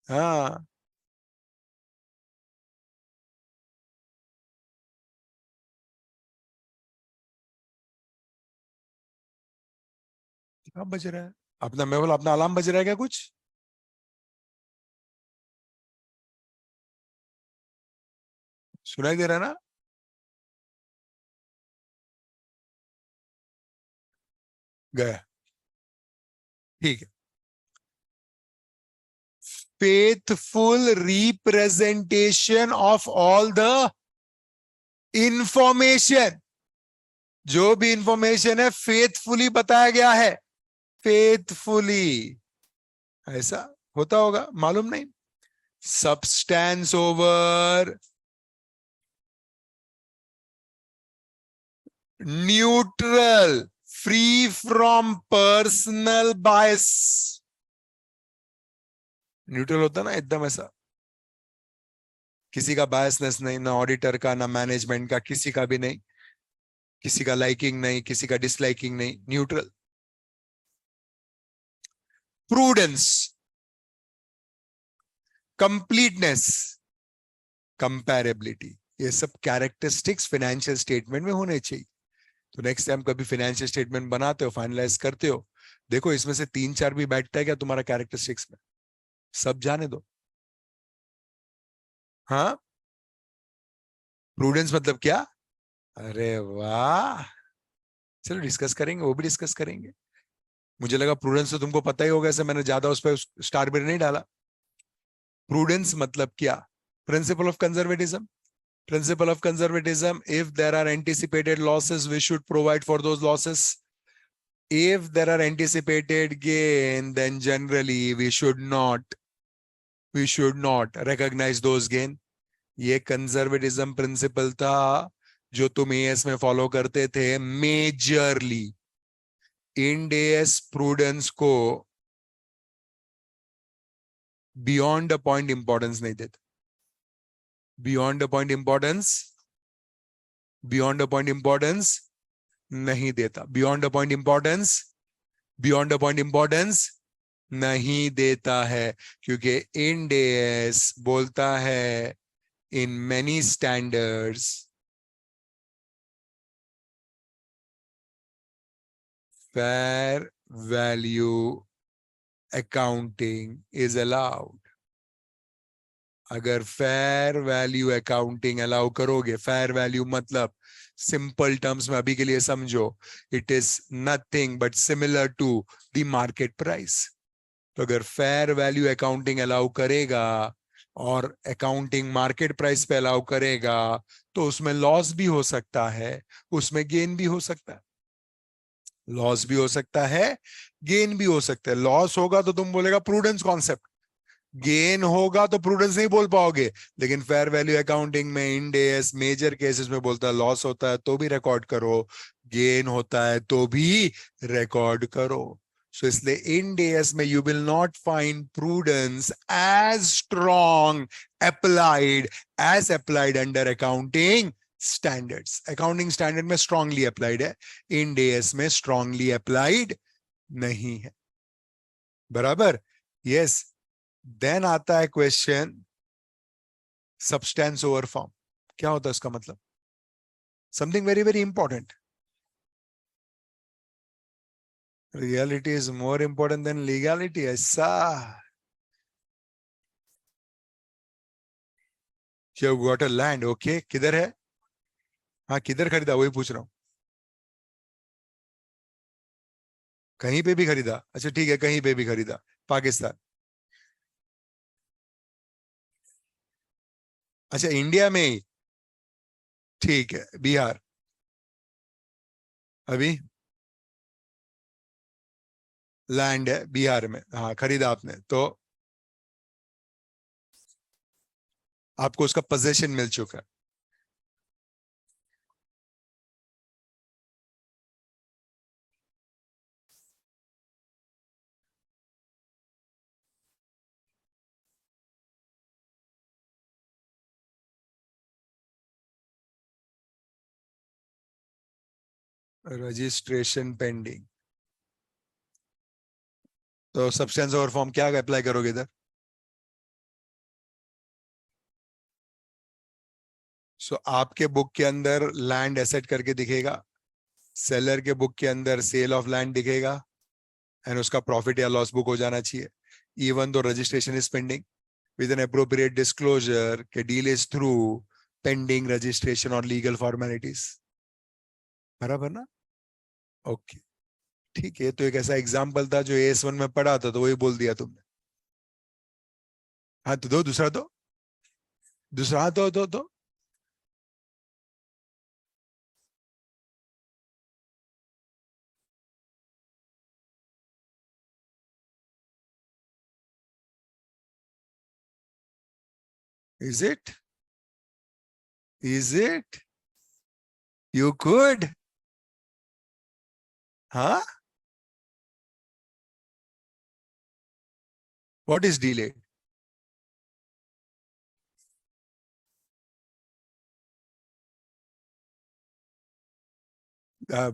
हाँ क्या बज रहा है? अपना, मैं बोला अपना अलार्म बज रहा है क्या कुछ? सुनाई दे रहा है ना? गया, ठीक है। Faithful representation of all the information, जो भी इंफॉर्मेशन है फेथफुली बताया गया है, फेथफुली, ऐसा होता होगा मालूम नहीं। Substance over neutral, free from personal bias. Neutral होता ना एकदम ऐसा, किसी का बायसनेस नहीं, ना ऑडिटर का ना मैनेजमेंट का, किसी का भी नहीं, किसी का लाइकिंग नहीं किसी का डिसलाइकिंग नहीं, न्यूट्रल। प्रूडेंस, कंप्लीटनेस, कंपैरेबिलिटी, ये सब कैरेक्टरिस्टिक्स फाइनेंशियल स्टेटमेंट में होने चाहिए। तो नेक्स्ट टाइम कभी फाइनेंशियल स्टेटमेंट बनाते हो, फाइनलाइज करते हो, देखो इसमें से 3-4 भी बैठता है क्या तुम्हारा कैरेक्टरिस्टिक्स में? सब जाने दो। हाँ, प्रूडेंस मतलब क्या? अरे वाह, चलो डिस्कस करेंगे, वो भी डिस्कस करेंगे। मुझे लगा प्रूडेंस तो तुमको पता ही होगा, ऐसे मैंने ज्यादा उस पर स्टार भी नहीं डाला। प्रूडेंस मतलब क्या? Principle of conservatism, principle of conservatism, if there are anticipated losses we should provide for those losses, if there are anticipated gain then generally we should not recognize those gain, ये conservatism principal था जो तुम as में follow करते थे majorly. Ind AS prudence को beyond the point importance नहीं देता। Beyond the point importance, beyond the point importance नहीं देता। Beyond the point importance, beyond the point importance नहीं देता है, क्योंकि इंड एएस बोलता है in many standards fair value accounting is allowed. अगर फेयर वैल्यू अकाउंटिंग अलाउ करोगे, फेयर वैल्यू मतलब सिंपल टर्म्स में अभी के लिए समझो, it is nothing but similar to the market price. तो अगर फेयर वैल्यू अकाउंटिंग अलाउ करेगा और अकाउंटिंग मार्केट प्राइस पे अलाउ करेगा, तो उसमें लॉस भी हो सकता है, उसमें गेन भी हो सकता है। लॉस भी हो सकता है, गेन भी हो सकता है। लॉस होगा तो तुम बोलेगा प्रूडेंस कॉन्सेप्ट, गेन होगा तो प्रूडेंस नहीं बोल पाओगे। लेकिन फेयर वैल्यू अकाउंटिंग में इंड एएस मेजर केसेस में बोलता है लॉस होता है तो भी रिकॉर्ड करो, गेन होता है तो भी रिकॉर्ड करो। सो इसलिए इंड एएस में you will not find prudence as strong applied as applied under accounting standards. Accounting standard में स्ट्रांगली अप्लाइड है, इंड एएस में स्ट्रांगली अप्लाइड नहीं है। बराबर? यस। देन आता है क्वेश्चन सब्सटेंस ओवर फॉर्म। क्या होता है इसका मतलब? Something very very important. Reality is more important than legality, ऐसा? You got a land, okay, किधर है? हाँ, किधर खरीदा वही पूछ रहा हूँ। कहीं पे भी खरीदा? अच्छा ठीक है, कहीं पे भी खरीदा। पाकिस्तान? अच्छा, इंडिया में ही? ठीक है, बिहार? अभी लैंड है बिहार में, हाँ, खरीदा आपने तो आपको उसका पोजेशन मिल चुका है। Registration pending. तो सब्सटेंस ओवर फॉर्म क्या अप्लाई करोगे इधर? सो आपके बुक के अंदर लैंड एसेट करके दिखेगा, सेलर के बुक के अंदर सेल ऑफ लैंड दिखेगा, एंड उसका प्रॉफिट या लॉस बुक हो जाना चाहिए। Even though registration is pending with an appropriate disclosure के deal is through pending registration और लीगल फॉर्मेलिटीज। बराबर ना? ओके, ठीक है। तो एक ऐसा एग्जाम्पल था जो एस वन में पढ़ा था, तो वही बोल दिया तुमने। हाँ तो दो, दूसरा दो, दूसरा, हाँ दो। Is it? Is it? You could? हाँ? What is delay?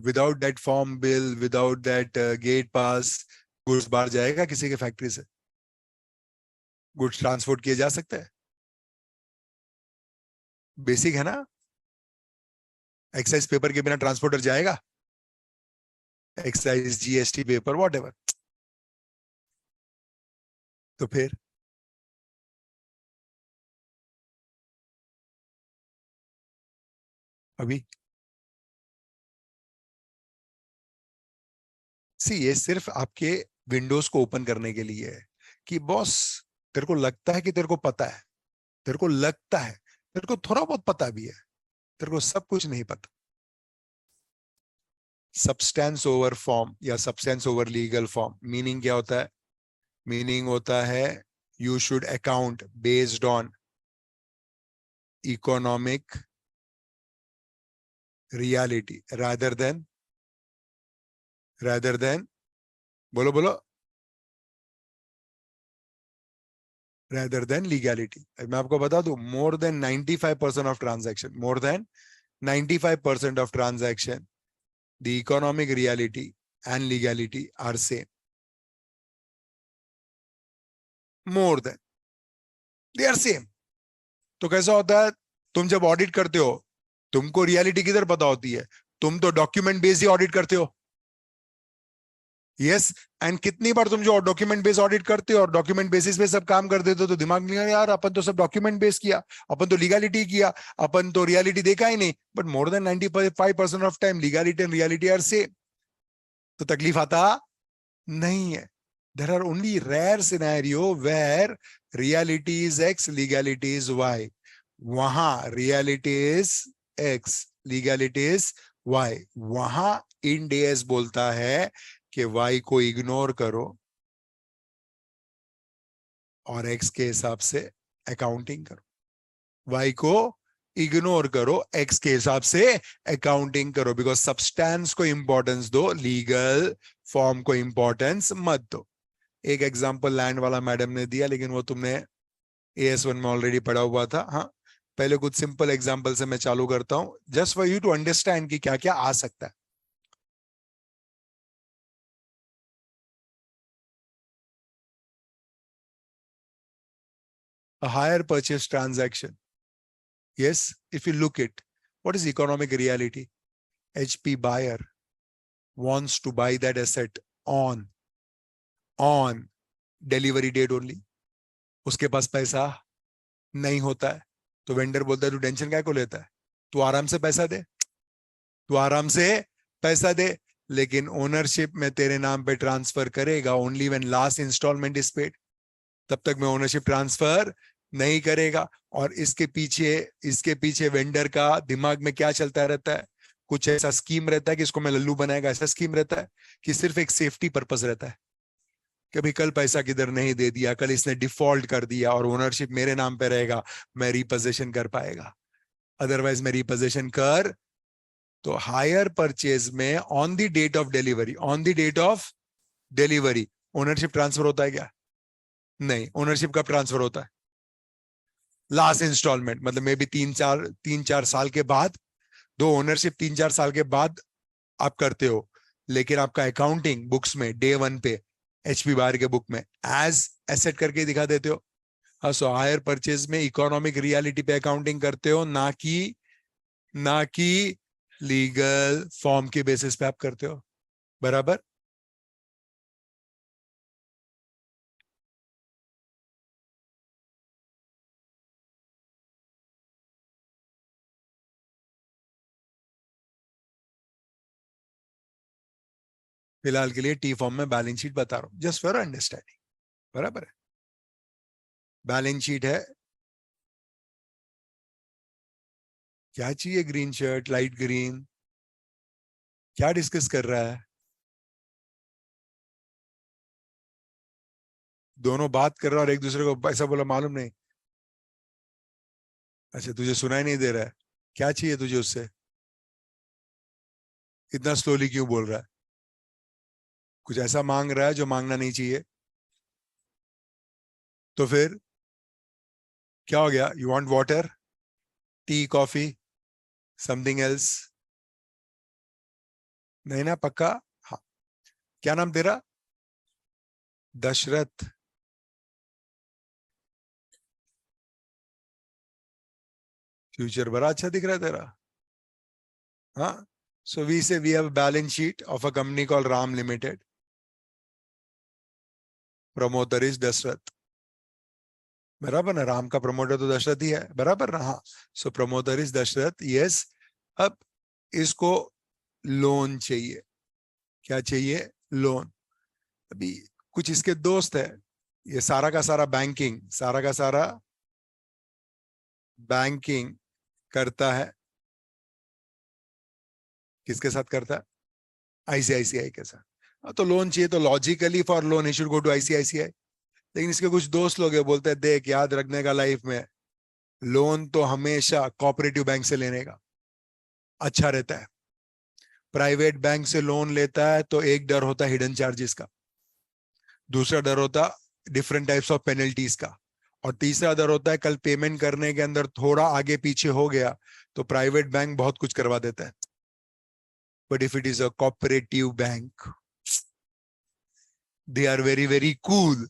Without that form bill, without that gate pass, goods बाहर जाएगा किसी के फैक्ट्री से? गुड्स ट्रांसपोर्ट किए जा सकते हैं? बेसिक है ना? एक्साइज पेपर के बिना ट्रांसपोर्टर जाएगा? Excise, GST paper, what ever. तो फिर अभी सी, ये सिर्फ आपके विंडोज को ओपन करने के लिए है कि बॉस, तेरे को लगता है कि तेरे को पता है, तेरे को लगता है, तेरे को थोड़ा बहुत पता भी है, तेरे को सब कुछ नहीं पता। सब्सटेंस ओवर फॉर्म या substance over legal form meaning क्या होता है? मीनिंग होता है you should account based on economic reality rather than बोलो बोलो rather than legality. मैं आपको बता दूं, more than 95% of transaction, the economic reality and legality are same. More than they are same. तो कैसा होता है, तुम जब ऑडिट करते हो तुमको रियलिटी किधर पता होती है, तुम तो डॉक्यूमेंट बेस्ड ही ऑडिट करते हो. यस, एंड कितनी बार तुम जो डॉक्यूमेंट बेस्ड ऑडिट करते हो और डॉक्यूमेंट बेसिस पे सब काम कर देते हो, तो दिमाग में यार अपन तो सब डॉक्यूमेंट बेस्ड किया, अपन तो लीगलिटी किया, अपन तो रियलिटी देखा ही नहीं. But more than 95% of time legality and reality are same. तो तकलीफ आता नहीं है. There are only rare scenario where reality is X, legality is Y. वहां reality is X, legality is Y. वहां इंड एस बोलता है कि y को इग्नोर करो और x के हिसाब से अकाउंटिंग करो. y को इग्नोर करो, x के हिसाब से अकाउंटिंग करो. बिकॉज सब्सटेंस को इंपॉर्टेंस दो, लीगल फॉर्म को इंपॉर्टेंस मत दो. एक एग्जांपल लैंड वाला मैडम ने दिया, लेकिन वो तुमने AS1 में ऑलरेडी पढ़ा हुआ था. हाँ, पहले कुछ सिंपल एग्जांपल से मैं चालू करता हूं, just for you to understand कि क्या क्या आ सकता है. A hire purchase transaction. Yes, if you look at what is economic reality, HP buyer wants to buy that asset on delivery date only. उसके पास पैसा नहीं होता है, तो वेंडर बोलता है तू टेंशन क्या को लेता है, तू आराम से पैसा दे, तू आराम से पैसा दे. लेकिन ओनरशिप में तेरे नाम पे ट्रांसफर करेगा only when last instalment is paid. तब तक मैं ओनरशिप ट्रांसफर नहीं करेगा. और इसके पीछे वेंडर का दिमाग में क्या चलता रहता है, कुछ ऐसा स्कीम रहता है कि इसको मैं लल्लू बनाएगा. ऐसा स्कीम रहता है कि सिर्फ एक सेफ्टी पर्पस रहता है कि भाई कल पैसा किधर नहीं दे दिया, कल इसने डिफॉल्ट कर दिया और ओनरशिप मेरे नाम पे रहेगा, मैं रिपोजेशन कर पाएगा. अदरवाइज मैं रिपोजेशन कर. तो हायर परचेज में on the date of delivery ownership transfer होता है क्या? नहीं. ओनरशिप कब ट्रांसफर होता है? लास्ट इंस्टॉलमेंट, मतलब मे बी 3-4 साल के बाद. दो ओनरशिप 3-4 साल के बाद आप करते हो, लेकिन आपका अकाउंटिंग बुक्स में डे 1 पे HP बायर के बुक में एज एसेट करके दिखा देते हो. हाँ, सो हायर परचेज में इकोनॉमिक रियलिटी पे अकाउंटिंग करते हो, ना कि लीगल फॉर्म के बेसिस पे आप करते हो. बराबर. फिलहाल के लिए टी फॉर्म में बैलेंस शीट बता रहा हूं, जस्ट फॉर अंडरस्टैंडिंग. बराबर है. बैलेंस शीट है. क्या चाहिए? ग्रीन शर्ट, लाइट ग्रीन, क्या डिस्कस कर रहा है? दोनों बात कर रहा है और एक दूसरे को ऐसा बोला मालूम नहीं. अच्छा, तुझे सुनाई नहीं दे रहा है? क्या चाहिए तुझे उससे? इतना स्लोली क्यों बोल रहा है? कुछ ऐसा मांग रहा है जो मांगना नहीं चाहिए. तो फिर क्या हो गया? You want water, T, coffee, something else? नहीं ना? पक्का? हाँ. क्या नाम तेरा? दशरथ. फ्यूचर बड़ा अच्छा दिख रहा है तेरा. हाँ. So we say we have a balance sheet of a company called Ram Limited. Promoter is Dashrath. बराबर ना? राम का प्रमोटर तो दशरथ ही है. बराबर ना? हाँ. सो प्रमोटर इज दशरथ. यस. अब इसको लोन चाहिए. क्या चाहिए? लोन. अभी कुछ इसके दोस्त है, ये सारा का सारा बैंकिंग करता है. किसके साथ करता है? ICICI के साथ. तो लोन चाहिए, तो logically for loan he should go to ICICI. लेकिन इसके कुछ दोस्त लोग हैं, बोलते हैं देख याद रखने का लाइफ में, लोन तो हमेशा कोऑपरेटिव बैंक से लेने का अच्छा रहता है। प्राइवेट बैंक से लोन लेता है तो एक डर होता है हिडन चार्जेस का, दूसरा डर होता डिफरेंट टाइप्स ऑफ पेनल्टीज का, और तीसरा डर होता है कल पेमेंट करने के अंदर थोड़ा आगे पीछे हो गया तो प्राइवेट बैंक बहुत कुछ करवा देता है। But if it is a cooperative bank, they are very very cool.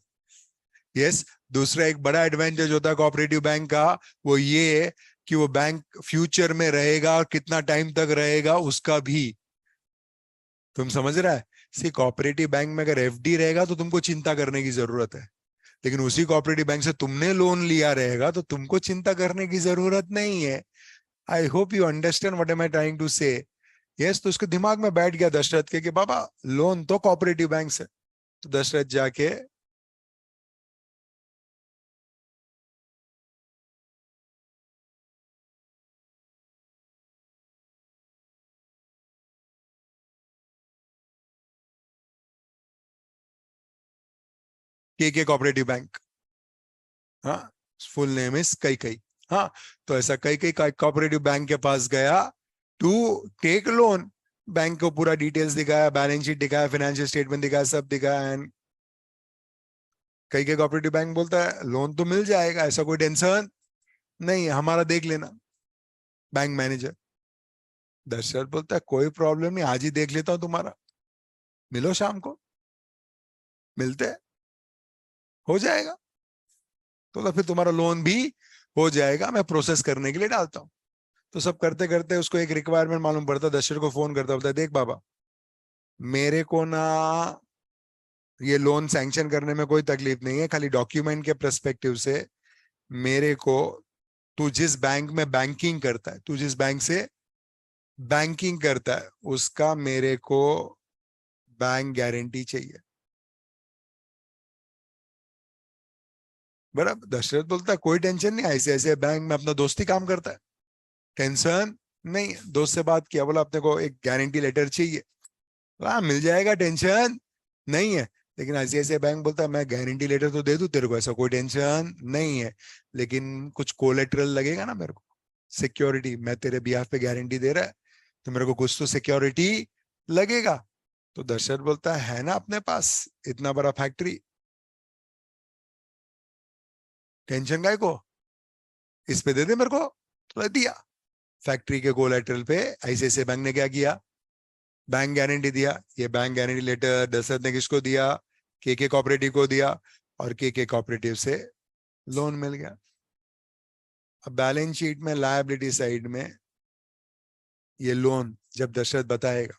Yes, दूसरा एक बड़ा एडवांटेज होता है कोऑपरेटिव बैंक का, वो ये कि वो बैंक फ्यूचर में रहेगा और कितना टाइम तक रहेगा उसका भी तुम समझ रहा है। सी कोऑपरेटिव बैंक में अगर एफडी रहेगा तो तुमको चिंता करने की जरूरत है, लेकिन उसी कोऑपरेटिव बैंक से तुमने लोन लिया रहेगा तो तुमको चिंता करने की जरूरत नहीं है। I hope you understand what am I trying to say. Yes, तो उसके दिमाग में बैठ गया दशरथ के कि बाबा लोन तो कोऑपरेटिव बैंक से। तो दशरथ जाके के कोऑपरेटिव बैंक, हाँ, फुल नेम इज कई कई। हाँ, तो ऐसा कई कई कोऑपरेटिव बैंक के पास गया टू टेक लोन। बैंक को पूरा डिटेल्स दिखाया, बैलेंस शीट दिखाया, फाइनेंशियल स्टेटमेंट दिखाया, सब दिखाया, एंड कई के कोऑपरेटिव बैंक बोलता है लोन तो मिल जाएगा, ऐसा कोई टेंशन नहीं है, हमारा देख लेना। बैंक मैनेजर दशरथ बोलता है कोई प्रॉब्लम नहीं, आज ही देख लेता हूं तुम्हारा, मिलो शाम को, मिलते हैं, हो जाएगा। तो फिर तुम्हारा लोन भी हो जाएगा, मैं प्रोसेस करने के लिए डालता हूं। तो सब करते करते उसको एक रिक्वायरमेंट मालूम पड़ता, दशरथ को फोन करता, बोलता है देख बाबा, मेरे को ना ये लोन सैंक्शन करने में कोई तकलीफ नहीं है, खाली डॉक्यूमेंट के पर्सपेक्टिव से मेरे को, तू जिस बैंक में बैंकिंग करता है, तू जिस बैंक से बैंकिंग करता है उसका मेरे को बैंक गारंटी चाहिए। बराबर। दशरथ बोलता है कोई टेंशन नहीं, ऐसे ऐसे बैंक में अपना दोस्ती काम करता है, टेंशन नहीं है। दोस्त से बात किया, बोला अपने को एक गारंटी लेटर चाहिए। हाँ मिल जाएगा, टेंशन नहीं है। लेकिन आईसीआईसीआई बैंक बोलता है मैं गारंटी लेटर तो दे दूं तेरे को, ऐसा कोई टेंशन नहीं है, लेकिन कुछ कोलेटरल लगेगा ना मेरे को, सिक्योरिटी, मैं तेरे बिहाफ पे गारंटी दे रहा है तो मेरे को कुछ तो सिक्योरिटी लगेगा। तो दशरथ बोलता है ना अपने पास इतना बड़ा फैक्ट्री, टेंशन काय को, इस पे दे दे मेरे को। तो दिया फैक्ट्री के कोलेटरल पे। आईसीआईसीआई बैंक ने क्या किया, बैंक गारंटी दिया। ये बैंक गारंटी लेटर दशरथ ने किसको दिया, के कोऑपरेटिव को दिया, और के कोऑपरेटिव से लोन मिल गया। अब बैलेंस शीट में लायबिलिटी साइड में ये लोन जब दशरथ बताएगा,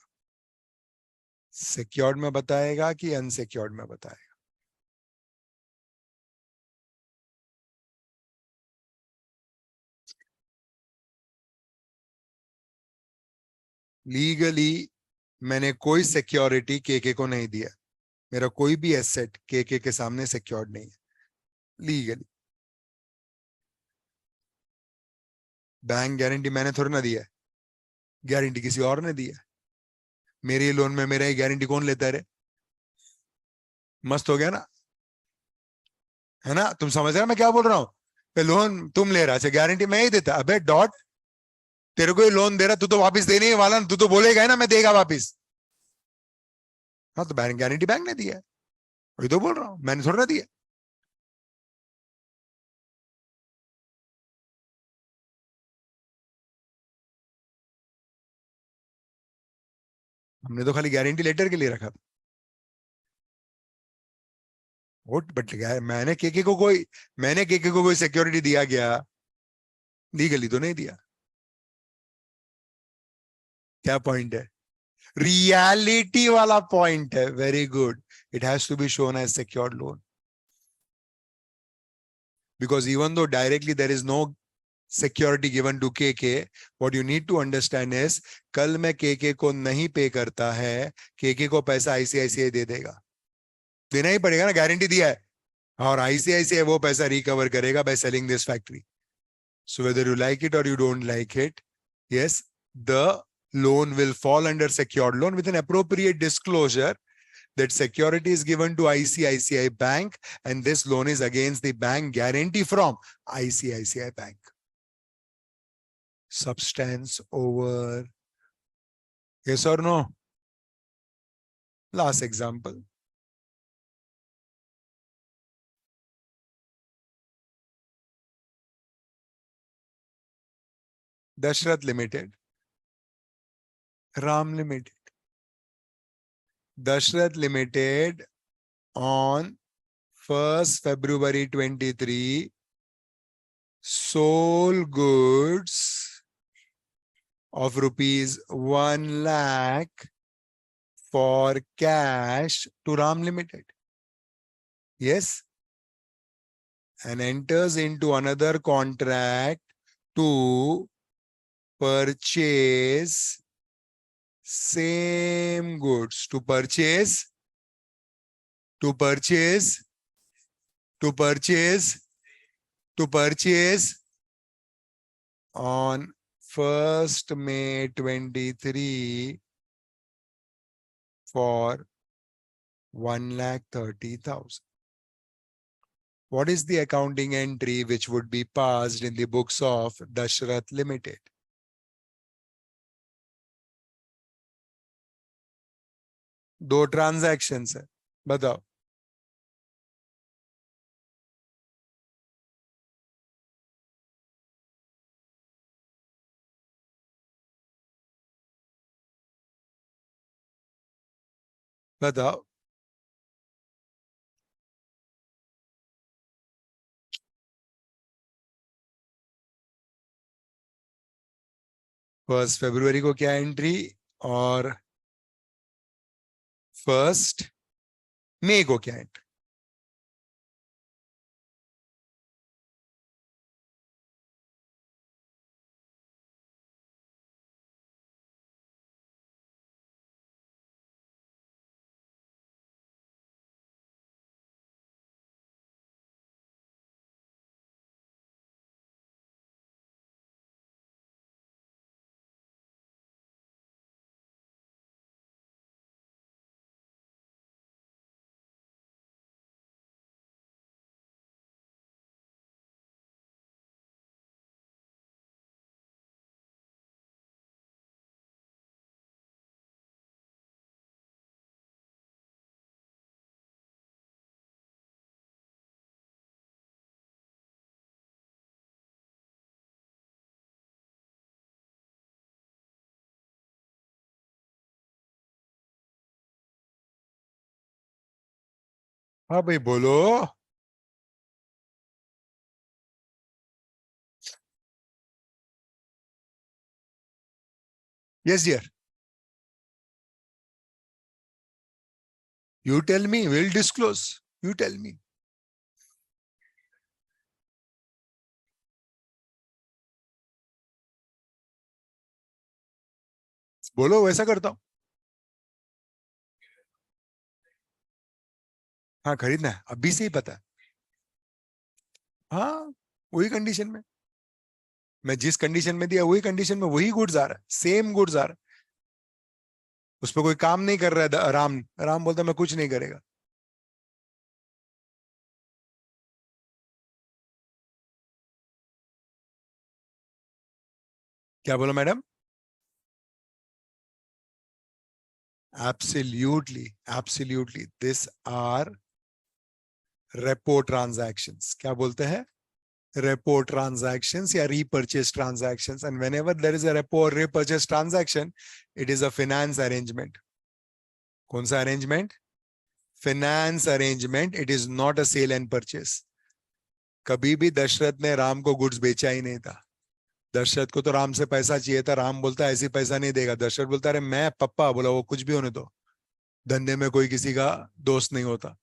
सिक्योर्ड में बताएगा कि अनसिक्योर्ड में बताएगा। लीगली मैंने कोई सिक्योरिटी के को नहीं दिया, मेरा कोई भी एसेट के सामने सिक्योर्ड नहीं है लीगली। बैंक गारंटी मैंने थोड़ी ना दिया है, गारंटी किसी और ने दिया है। मेरे लोन में मेरा ही गारंटी कौन लेता है रे, मस्त हो गया ना, है ना। तुम समझ रहे हो मैं क्या बोल रहा हूँ, लोन तुम ले रहा, गारंटी मैं ही देता, अबे डॉट, तेरे को ही लोन दे रहा, तू तो वापस देने ही वाला, तू तो बोलेगा है ना मैं देगा वापस। हाँ तो बैंक गारंटी बैंक ने दिया है, वही तो बोल रहा हूँ, मैंने थोड़ा ना दिया। हमने तो खाली गारंटी लेटर के लिए रखा था। वो बट मैंने के को कोई सिक्योरिटी दिया गया, लीगली तो नहीं दिया। क्या पॉइंट है, रियलिटी वाला पॉइंट है, very good. It has to be shown as secured loan, because even though directly there is no security given to KK, what you need to understand is कल मैं KK को नहीं पे करता है, KK को पैसा आईसीआईसीआई दे देगा, देना ही पड़ेगा ना, गारंटी दिया है, और आईसीआईसीआई वो पैसा रिकवर करेगा by selling this factory. So whether you like it और you don't like it, yes, the loan will fall under secured loan with an appropriate disclosure that security is given to ICICI Bank and this loan is against the bank guarantee from ICICI Bank. substance over. Yes or no? Last example. Dashrath Limited, Ram Limited. Dashrath Limited on 1st February 23 sold goods of rupees 1 lakh for cash to Ram Limited. Yes. And enters into another contract to purchase same goods. To purchase on 1st May 23 for 1,30,000. What is the accounting entry which would be passed in the books of Dashrath Limited? दो transactions है, बताओ. बताओ. First फरवरी को क्या entry और first मई को क्या entry? हाँ भाई बोलो. Yes dear. You tell me, we'll disclose. You tell me. बोलो, वैसा करता हूं. हाँ खरीदना है, अभी से ही पता है. हाँ वही कंडीशन में, मैं जिस कंडीशन में दिया वही कंडीशन में वही गुड्स आ रहा है, सेम गुड्स आ रहा है. उस पर कोई काम नहीं कर रहा है. राम राम बोलता मैं कुछ नहीं करेगा. क्या बोलो madam? Absolutely, absolutely. This are repo transactions. क्या बोलते हैं? Repo transactions या repurchase transactions. And whenever there is a repo or repurchase transaction, it is a finance arrangement. कौन सा arrangement? Finance arrangement. It is not a sale and purchase. कभी भी दशरथ ने राम को गुड्स बेचा ही नहीं था. दशरथ को तो राम से पैसा चाहिए था. राम बोलता ऐसी पैसा नहीं देगा. दशरथ बोलता अरे मैं पप्पा बोला वो कुछ भी होने दो, धंधे में कोई किसी का दोस्त नहीं होता.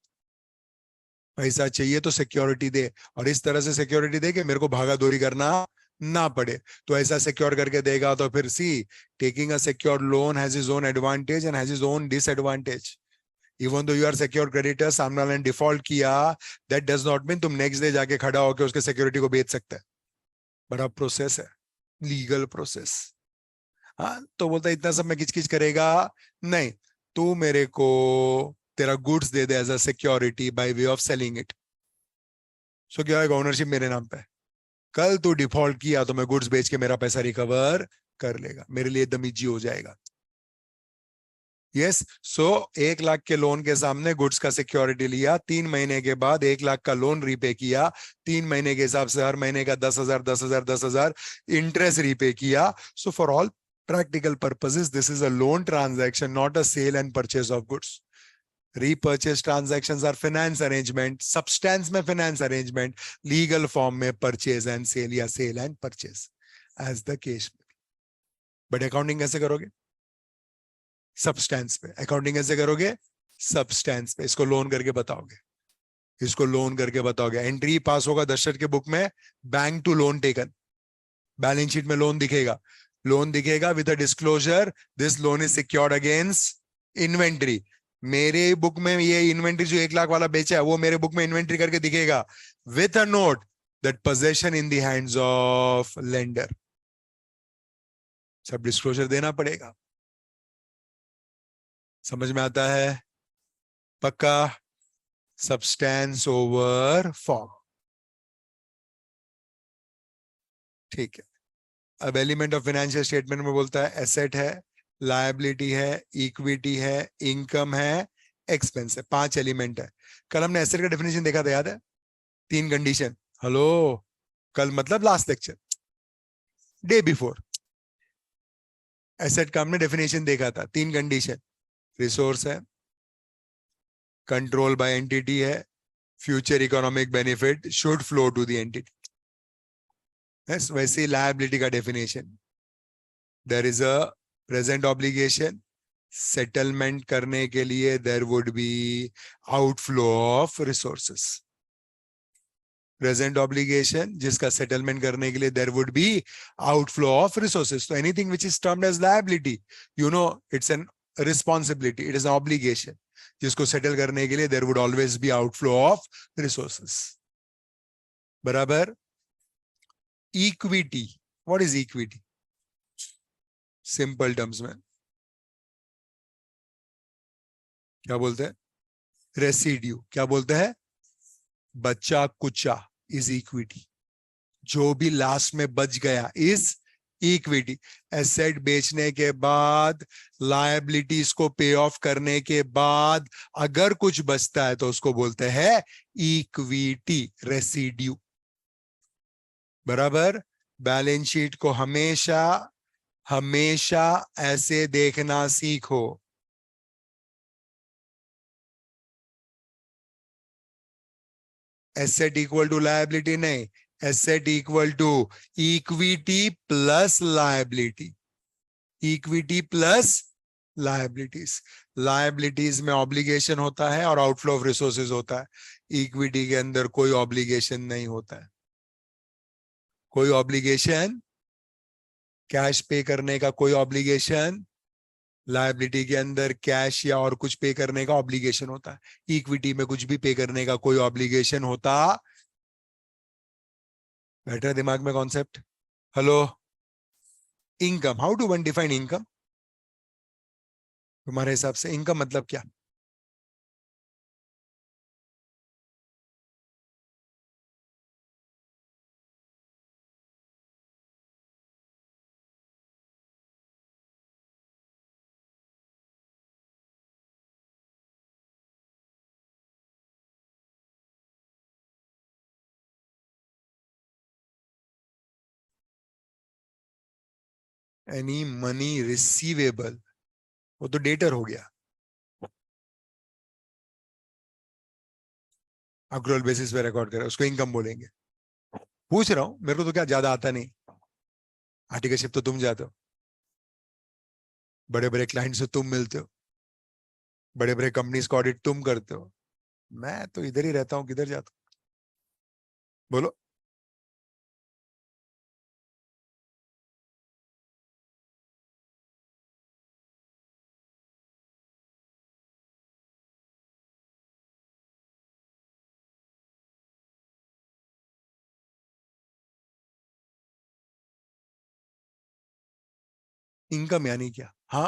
पैसा चाहिए तो सिक्योरिटी दे, और इस तरह से सिक्योरिटी दे कि मेरे को भागा दौड़ी करना ना पड़े. तो ऐसा सिक्योर करके देगा. तो फिर see, taking a secure loan has his own advantage and has his own disadvantage. Even though you are secure creditor, सामने वाले ने डिफॉल्ट किया, दैट डज नॉट मीन तुम नेक्स्ट डे जाके खड़ा होकर उसके सिक्योरिटी को बेच सकते हैं. बड़ा प्रोसेस है, लीगल प्रोसेस. हाँ तो बोलता इतना सब मैं किचकिच करेगा नहीं. तू मेरे को तेरा गुड्स दे दे as a security by way of selling it. So क्या होगा? ओनरशिप मेरे नाम पे. कल तू डिफॉल्ट किया तो मैं गुड्स बेच के मेरा पैसा रिकवर कर लेगा, मेरे लिए एकदम इजी हो जाएगा। यस, सो 1 लाख के लोन के सामने गुड्स का सिक्योरिटी लिया, 3 महीने के बाद 1 लाख का लोन रीपे किया, 3 महीने के हिसाब से हर महीने का 10,000 10,000 10,000 इंटरेस्ट रीपे किया। So for all practical purposes this is a loan transaction, not a sale and purchase of goods. Repurchase transactions are finance arrangement, substance में finance arrangement, legal form में purchase and sale या sale and purchase as the case may be. But accounting कैसे करोगे? Substance पे। accounting कैसे करोगे? Substance पे। इसको लोन करके बताओगे, इसको लोन करके बताओगे। एंट्री पास होगा दशरथ के बुक में, bank to loan taken, balance sheet में लोन दिखेगा, लोन दिखेगा with a disclosure, this loan is secured against inventory. मेरे बुक में ये इन्वेंट्री जो 1 लाख वाला बेचा है वो मेरे बुक में इन्वेंट्री करके दिखेगा with a note that possession in the hands of lender. सब डिस्क्लोजर देना पड़ेगा। समझ में आता है? पक्का? Substance over form. ठीक है। अब एलिमेंट ऑफ फाइनेंशियल स्टेटमेंट में बोलता है एसेट है, लायबिलिटी है, इक्विटी है, इनकम है, एक्सपेंस है। 5 एलिमेंट है। कल हमने एसेट का डेफिनेशन देखा था, याद है? 3 कंडीशन। हेलो, कल मतलब last lecture, day before. Asset का हमने डेफिनेशन देखा था, 3 कंडीशन। रिसोर्स है, कंट्रोल बाय एंटिटी है, future economic benefit should flow to the entity. वैसे लायबिलिटी का definition, there is a present obligation, settlement करने के लिए there would be outflow of resources. Present obligation जिसका सेटलमेंट करने के लिए there would be outflow of resources. तो anything which is termed as liability, you know, it's an responsibility, it is an obligation, जिसको settle करने के लिए there would always be outflow of resources. बराबर? Equity, what is equity? Simple terms में क्या बोलते हैं? रेसिड्यू। क्या बोलते हैं? बचा कुचा इज इक्विटी। जो भी लास्ट में बच गया इज इक्विटी। एसेट बेचने के बाद, लायबिलिटीज को पे ऑफ करने के बाद अगर कुछ बचता है तो उसको बोलते हैं इक्विटी, रेसिड्यू। बराबर? बैलेंस शीट को हमेशा हमेशा ऐसे देखना सीखो। एसेट इक्वल टू लायबिलिटी नहीं, asset equal to equity plus liability, equity plus liabilities. Liabilities में ऑब्लिगेशन होता है और आउटफ्लो ऑफ रिसोर्सेज होता है। इक्विटी के अंदर कोई ऑब्लिगेशन नहीं होता है। कोई ऑब्लिगेशन, कैश पे करने का कोई ऑब्लिगेशन, लायबिलिटी के अंदर कैश या और कुछ पे करने का ऑब्लिगेशन होता है। इक्विटी में कुछ भी पे करने का कोई ऑब्लिगेशन होता। बैठ रहा दिमाग में concept? Hello? Income, how to one define income? तुम्हारे हिसाब से इनकम मतलब क्या? एनी मनी रिसीवेबल, वो तो डेटर हो गया, अक्रूवल बेसिस पे रिकॉर्ड करे उसको इनकम बोलेंगे। पूछ रहा हूं, मेरे को तो क्या ज्यादा आता नहीं। आर्टिकलशिप तो तुम जाते हो, बड़े बड़े क्लाइंट से तुम मिलते हो, बड़े बड़े कंपनीज का ऑडिट तुम करते हो। मैं तो इधर ही रहता हूँ, किधर जाता हूँ? बोलो। इनकम यानी क्या? हाँ,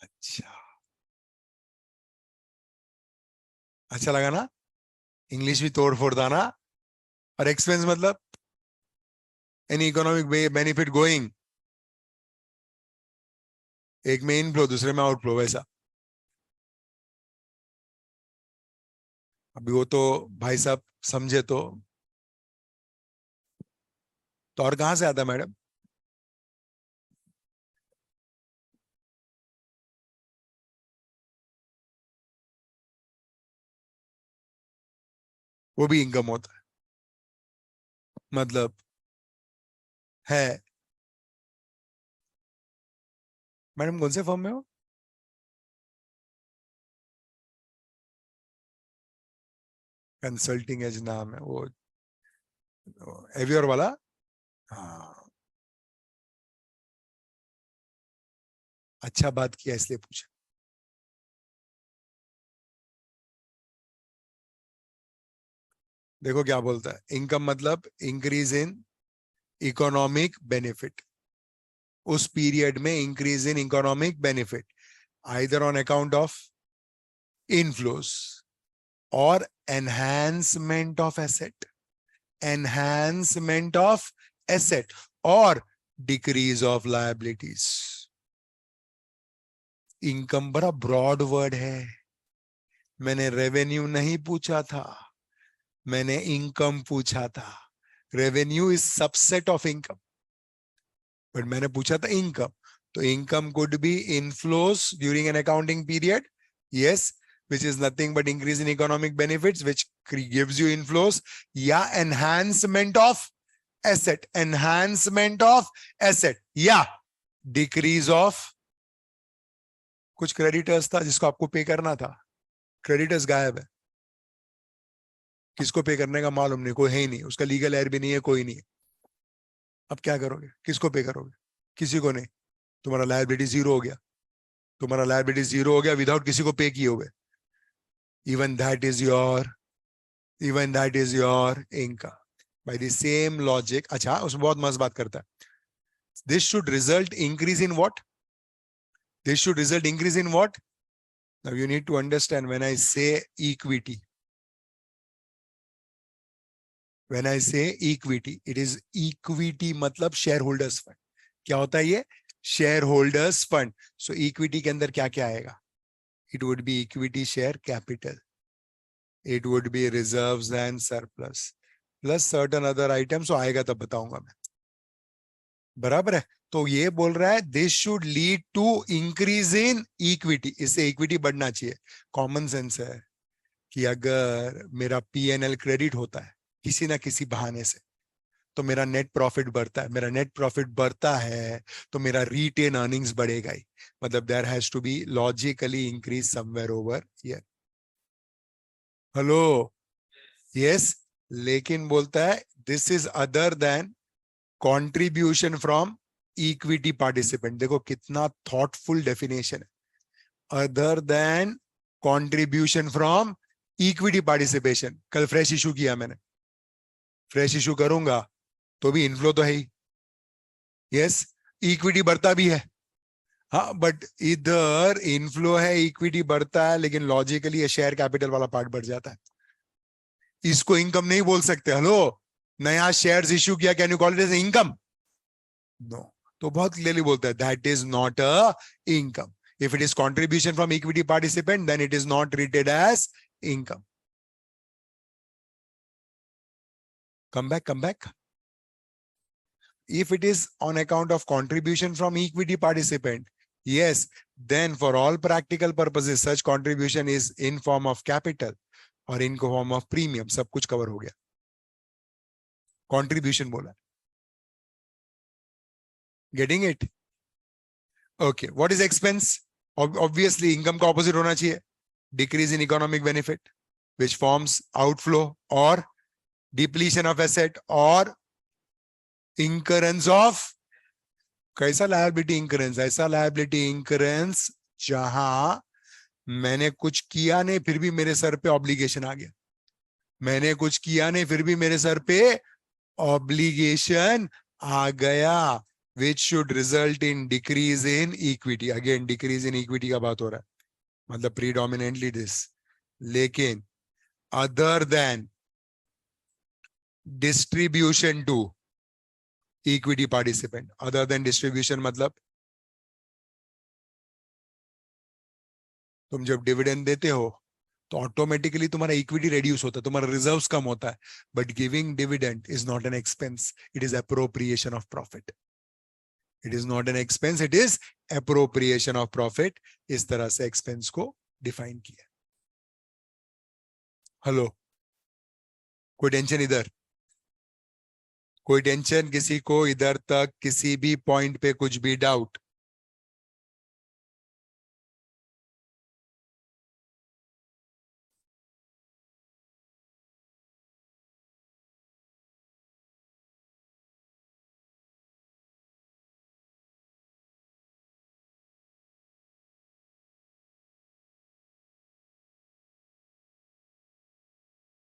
अच्छा, अच्छा लगा ना? इंग्लिश भी तोड़ फोड़ था ना। और एक्सपेंस मतलब एनी इकोनॉमिक बेनिफिट गोइंग, एक में इनफ्लो दूसरे में आउटफ्लो, वैसा। अभी वो तो भाई साहब समझे तो और कहां से आता मैडम? वो भी इनकम होता है, मतलब है। मैडम कौन से फॉर्म में हो? कंसल्टिंग एज नाम है वो, एवियोर वाला। हाँ, अच्छा बात किया इसलिए पूछा। देखो क्या बोलता है, इनकम मतलब इंक्रीज इन इकोनॉमिक बेनिफिट, उस पीरियड में increase in economic benefit, either on account of inflows और enhancement of asset, enhancement of asset और डिक्रीज ऑफ लायबिलिटीज। इनकम बड़ा ब्रॉड वर्ड है, मैंने रेवेन्यू नहीं पूछा था, मैंने इनकम पूछा था। Revenue is subset of income, but मैंने पूछा था इनकम। तो income could be inflows during an accounting period, yes, which is nothing but increase in economic benefits which gives you inflows, या enhancement of asset, enhancement of asset, या decrease of कुछ creditors था जिसको आपको पे करना था, क्रेडिटर्स गायब है, किसको पे करने का मालूम नहीं, कोई है ही नहीं, उसका लीगल एयर भी नहीं है, कोई नहीं है। अब क्या करोगे, किसको पे करोगे? किसी को नहीं, तुम्हारा लायबिलिटी जीरो हो गया, तुम्हारा लायबिलिटी जीरो हो गया विदाउट किसी को पे किए हुए। Even that is your, even that is your income by the same logic. अच्छा, उसमें बहुत मस्त बात करता है, this should result increase in what, this should result increase in what. Now you need to understand when I say equity, when I say equity, it is equity मतलब share holders fund. क्या होता है ये? Share holders fund. So equity के अंदर क्या क्या आएगा? It would be equity share capital, it would be reserves and surplus plus certain other items। आएगा तब बताऊंगा मैं, बराबर है। तो ये बोल रहा है this should lead to increase in equity, इससे इक्विटी बढ़ना चाहिए। कॉमन सेंस है कि अगर मेरा पीएनएल क्रेडिट होता है किसी ना किसी बहाने से, तो मेरा नेट प्रॉफिट बढ़ता है, मेरा नेट प्रॉफिट बढ़ता है तो मेरा रिटेन अर्निंग्स बढ़ेगा ही, मतलब there has to be logically increase somewhere over here. Hello, yes. लेकिन बोलता है this is other than contribution from equity participant. देखो कितना थॉटफुल डेफिनेशन है, other than contribution from equity participation. कल फ्रेश इशू किया मैंने, फ्रेश इशू करूंगा तो भी इनफ्लो तो है ही, यस, इक्विटी बढ़ता भी है, हाँ, बट इधर इनफ्लो है, इक्विटी बढ़ता है, लेकिन लॉजिकली ये शेयर कैपिटल वाला पार्ट बढ़ जाता है, इसको इनकम नहीं बोल सकते। हेलो, नया शेयर्स इश्यू किया, can you call it as income? No. तो बहुत क्लियरली बोलता है that is not a income. If it is contribution from equity participant then it is not treated as income. Come back, come back. If it is on account of contribution from equity participant, yes, then for all practical purposes such contribution is in form of capital or in form of premium। सब कुछ cover हो गया, contribution बोला, getting it? Okay, what is expense? Obviously income का opposite होना चाहिए, decrease in economic benefit which forms outflow or depletion of asset or incurrence of, कैसा liability incurrence? ऐसा liability incurrence जहां मैंने कुछ किया नहीं फिर भी मेरे सर पे ऑब्लिगेशन आ गया, मैंने कुछ किया नहीं फिर भी मेरे सर पे ऑब्लिगेशन आ गया, which should result in decrease in equity। Again decrease in equity का बात हो रहा है, मतलब predominantly this। लेकिन other than distribution to equity participant. Other than distribution मतलब तुम जब डिविडेंड देते हो तो ऑटोमेटिकली तुम्हारा इक्विटी रिड्यूस होता है, तुम्हारा रिजर्व्स कम होता है। But giving dividend is not an expense, it is appropriation of profit. It is not an expense, it is appropriation of profit. इस तरह से एक्सपेंस को डिफाइन किया। हेलो, कोई टेंशन इधर? कोई टेंशन किसी को इधर तक? किसी भी पॉइंट पे कुछ भी doubt?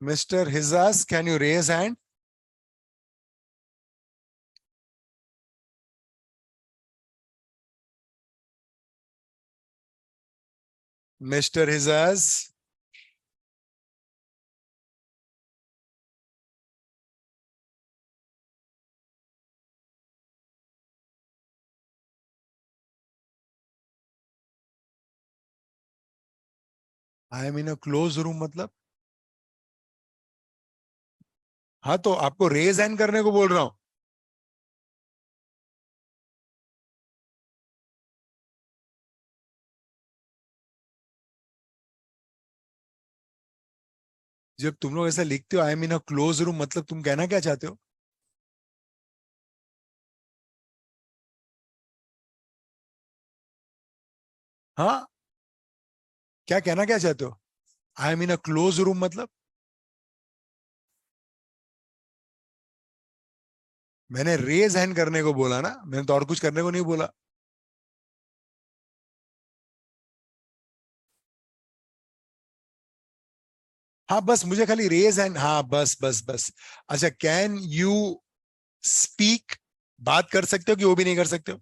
Mr. Hizas, can you raise hand? Mr. Hizas, I am in a closed room मतलब? हाँ, तो आपको रेज हैंड करने को बोल रहा हूं। जब तुम लोग ऐसा लिखते हो I am in a close room, मतलब तुम कहना क्या चाहते हो? हाँ, क्या कहना क्या चाहते हो? I am in a close room मतलब? मैंने रेज हैंड करने को बोला ना, मैंने तो और कुछ करने को नहीं बोला। हाँ बस मुझे खाली रेज हैंड, हाँ बस बस बस। अच्छा, कैन यू स्पीक? बात कर सकते हो कि वो भी नहीं कर सकते हो?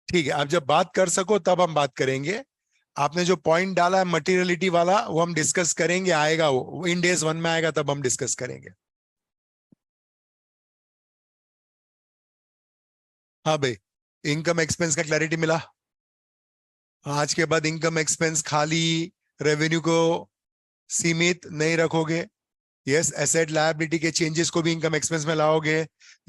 ठीक है, आप जब बात कर सको तब हम बात करेंगे। आपने जो पॉइंट डाला है मटीरियलिटी वाला, वो हम डिस्कस करेंगे, आएगा वो इन डेज वन में आएगा, तब हम डिस्कस करेंगे। हाँ भाई, इनकम एक्सपेंस का क्लैरिटी मिला। आज के बाद इनकम एक्सपेंस खाली रेवेन्यू को सीमित नहीं रखोगे। यस, एसेट लायबिलिटी के चेंजेस को भी इनकम एक्सपेंस में लाओगे।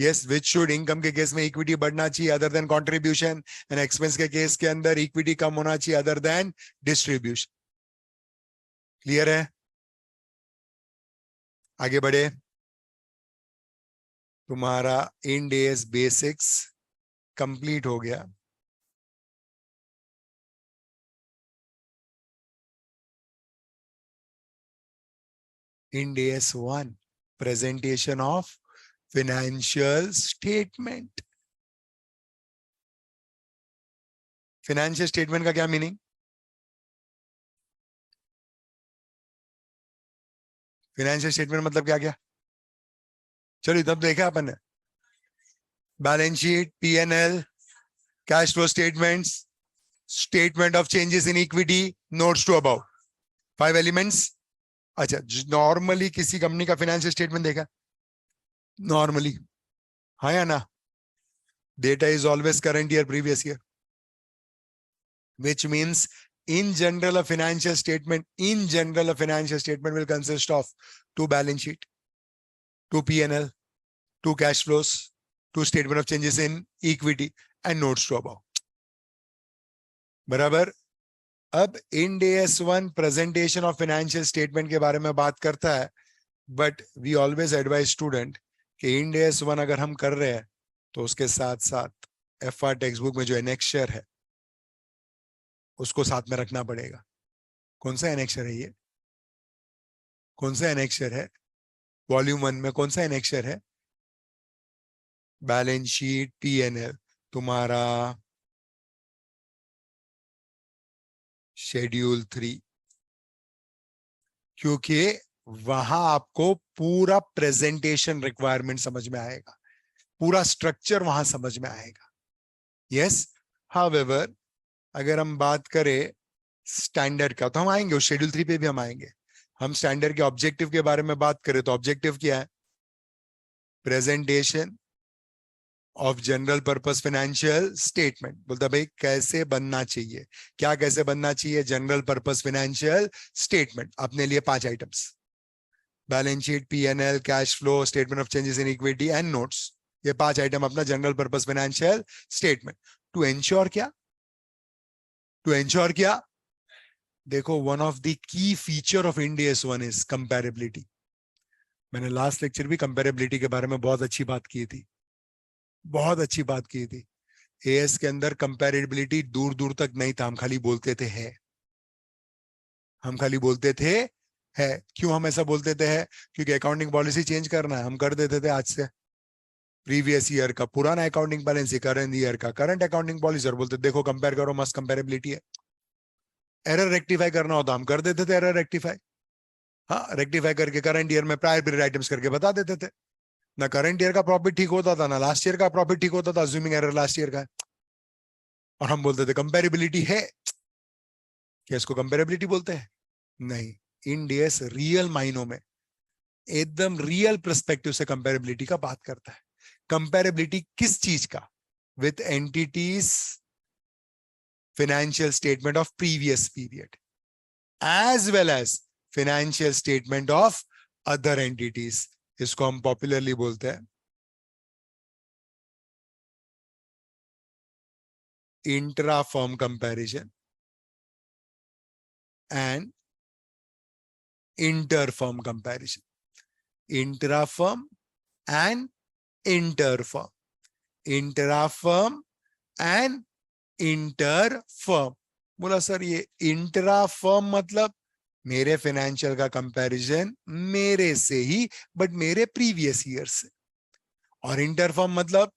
यस, विच शुड इनकम के केस में इक्विटी बढ़ना चाहिए other than contribution, and expense के केस के अंदर इक्विटी कम होना चाहिए अदर देन डिस्ट्रीब्यूशन। क्लियर है? आगे बढ़े। तुम्हारा इंड एस बेसिक्स कंप्लीट हो गया। End AS one, presentation of financial statement. Financial statement का क्या मीनिंग? फिनेंशियल स्टेटमेंट मतलब क्या क्या? चलो तब देखा अपन ने, balance sheet, PNL, cash flow statements, statement of changes in equity, notes to about, 5 elements. अच्छा, नॉर्मली किसी कंपनी का फाइनेंशियल स्टेटमेंट देखा नॉर्मली? हाँ या ना? Data is always current year previous year, which means in general a financial statement will consist of two balance sheet, two P&L, two cash flows, two statement of changes in equity and notes to above. बराबर। अब Ind AS one presentation of financial statement के बारे में बात करता है, but we always advise student कि Ind AS one अगर हम कर रहे हैं तो उसके साथ साथ एफ आर टेक्स्ट बुक में जो एनेक्शर है उसको साथ में रखना पड़ेगा। कौन सा एनेक्शर है ये? कौन सा एनेक्शर है? वॉल्यूम वन में कौन सा एनेक्शर है? बैलेंस शीट, पीएनएल, तुम्हारा शेड्यूल 3, क्योंकि वहां आपको पूरा प्रेजेंटेशन रिक्वायरमेंट समझ में आएगा। पूरा स्ट्रक्चर वहां समझ में आएगा। यस, हाउएवर अगर हम बात करें स्टैंडर्ड का, तो हम आएंगे उस शेड्यूल 3 पे भी हम आएंगे। हम स्टैंडर्ड के ऑब्जेक्टिव के बारे में बात करें तो ऑब्जेक्टिव क्या है? Presentation of general purpose financial statement. बोलता भाई कैसे बनना चाहिए, क्या कैसे बनना चाहिए? General purpose financial statement. अपने लिए 5 items, balance sheet, PNL, cash flow, statement of changes in equity and notes. ये 5 आइटम अपना general purpose financial statement. To ensure क्या? टू एंश्योर क्या? देखो, one of the key feature of Ind AS 1 is comparability. मैंने last lecture भी comparability के बारे में बहुत अच्छी बात की थी, बहुत अच्छी बात की थी। एएस के अंदर कंपेरेबिलिटी दूर दूर तक नहीं था, हम खाली बोलते थे है, हम खाली बोलते थे है। क्यों हम ऐसा बोलते थे है? क्योंकि अकाउंटिंग पॉलिसी चेंज करना है, हम कर देते थे आज से। प्रीवियस ईयर का पुराना अकाउंटिंग बैलेंस, करंट ईयर का करंट अकाउंटिंग पॉलिसी, और बोलते देखो कंपेयर करो, मस्त कंपेरेबिलिटी है। एरर रेक्टिफाई करना होता हम कर देते थे एरर रेक्टिफाई। हाँ, रेक्टिफाई करके करंट ईयर में प्रायर पीरियड आइटम्स करके बता देते थे। ना करंट ईयर का प्रॉफिट ठीक होता था, ना लास्ट ईयर का प्रॉफिट ठीक होता था, अज्यूमिंग एरर लास्ट ईयर का है, और हम बोलते थे कंपेरेबिलिटी है। क्या इसको कंपेरेबिलिटी बोलते हैं? नहीं। इंड एस रियल मायनों में, एकदम रियल पर्सपेक्टिव से कंपेरेबिलिटी का बात करता है। कंपेरेबिलिटी किस चीज का? With entities financial statement of previous period as well as financial statement of other entities। इसको हम पॉपुलरली बोलते हैं intra firm comparison and inter firm comparison. Intra firm and inter firm, intra firm and inter firm. बोला sir ये intra firm मतलब मेरे financial का comparison मेरे से ही बट मेरे प्रीवियस ईयर से, और इंटर फर्म मतलब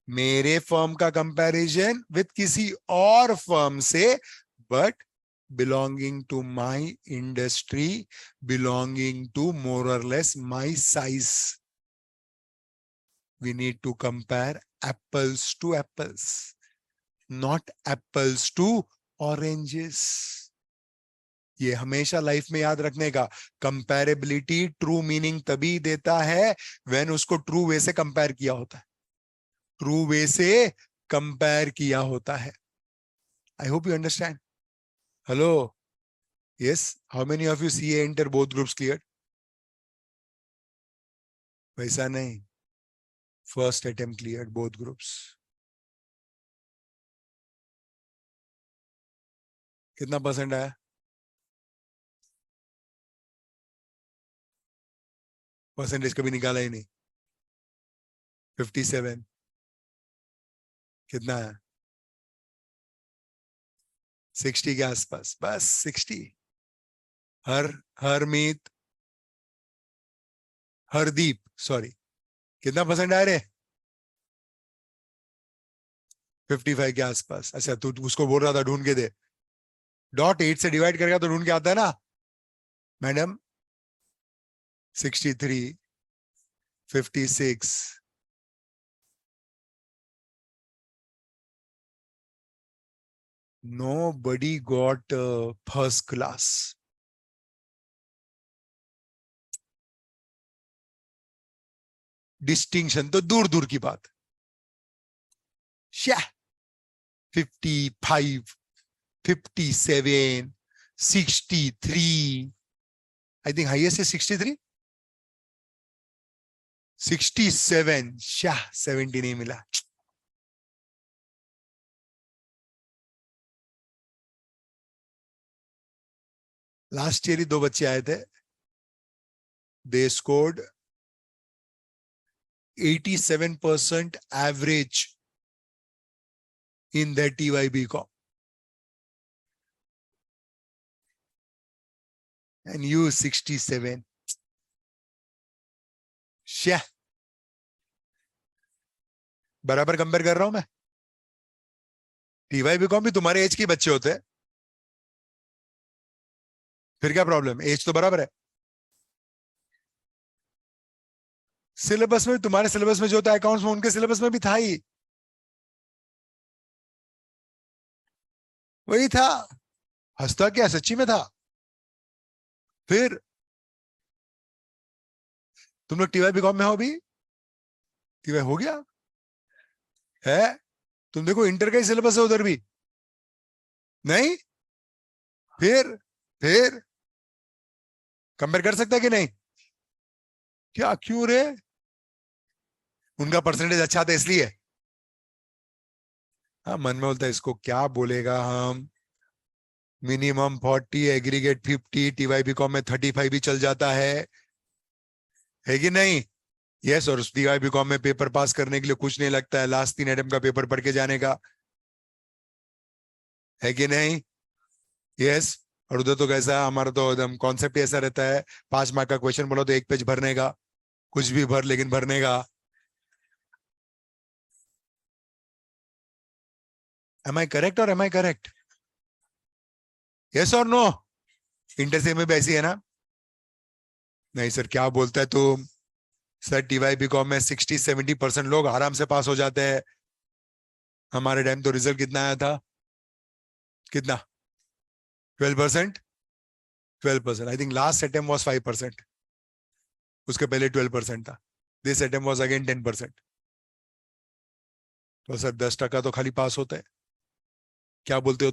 मेरे फर्म का कंपैरिजन विद किसी और फर्म से but belonging to my industry, belonging to more or less my size. We need to compare apples to apples, not apples to oranges. ये हमेशा लाइफ में याद रखने का। कंपैरेबिलिटी ट्रू मीनिंग तभी देता है व्हेन उसको ट्रू वे से कंपेयर किया होता है, ट्रू वे से कंपेयर किया होता है। I hope you understand. Hello, yes, how many of you C inter both groups clear? वैसा नहीं, first attempt clear both groups. कितना परसेंट आया? परसेंटेज कभी निकाला ही नहीं। 57। कितना है? 60 के आसपास, बस 60। हरमीत, हरदीप, सॉरी, कितना परसेंट आया रे? 55 के आसपास। अच्छा, तू उसको बोल रहा था ढूंढ के दे, डॉट 8 से डिवाइड करेगा तो ढूंढ के आता है ना madam. 63, 56, nobody got first class। Distinction तो दूर दूर की बात। 55, 57, 63, आई थिंक हाईएस्ट है 63, 67, 70 नहीं मिला। लास्ट ईयर ही 2 बच्चे आए थे, they scored 87% average in their TYBCom, and you 67। बराबर कंपेयर कर रहा हूं मैं। TYBCom भी तुम्हारे एज के बच्चे होते हैं, फिर क्या प्रॉब्लम? एज तो बराबर है। सिलेबस में, तुम्हारे सिलेबस में जो होता है अकाउंट्स में, उनके सिलेबस में भी था ही, वही था। हंसता क्या, सच्ची में था। फिर तुम लोग टीवाई बीकॉम में हो अभी? टीवाई हो गया है? तुम देखो इंटर का ही सिलेबस है उधर भी। नहीं? फिर कंपेयर कर सकता है कि नहीं? क्या, क्यों रे? उनका परसेंटेज अच्छा था इसलिए? हाँ, मन में बोलता है इसको क्या बोलेगा हम। मिनिमम 40, एग्रीगेट 50, टीवाई बीकॉम में 35 भी चल जाता है कि नहीं? यस, और उस टीवाई बीकॉम में पेपर पास करने के लिए कुछ नहीं लगता है, लास्ट 3 अटेम्प्ट का पेपर पढ़ के जाने का, है कि नहीं? यस। और उधर तो कैसा है, हमारा तो एकदम कॉन्सेप्ट ऐसा रहता है, 5 मार्क का क्वेश्चन बोलो तो 1 पेज भरने का, कुछ भी भर लेकिन भरने का। एम आई करेक्ट और एम आई करेक्ट? यस और नो? इंटर से में भी ऐसी है ना? नहीं सर, क्या बोलता है तू? सर टीवाई बीकॉम में 60-70% लोग आराम से पास हो जाते हैं। हमारे टाइम तो रिजल्ट कितना आया था? कितना? 12%। 12%, I think last attempt was 5%। उसके पहले 12% था। This attempt was again 10%। तो सर 10% तो खाली पास होता है। क्या बोलते हो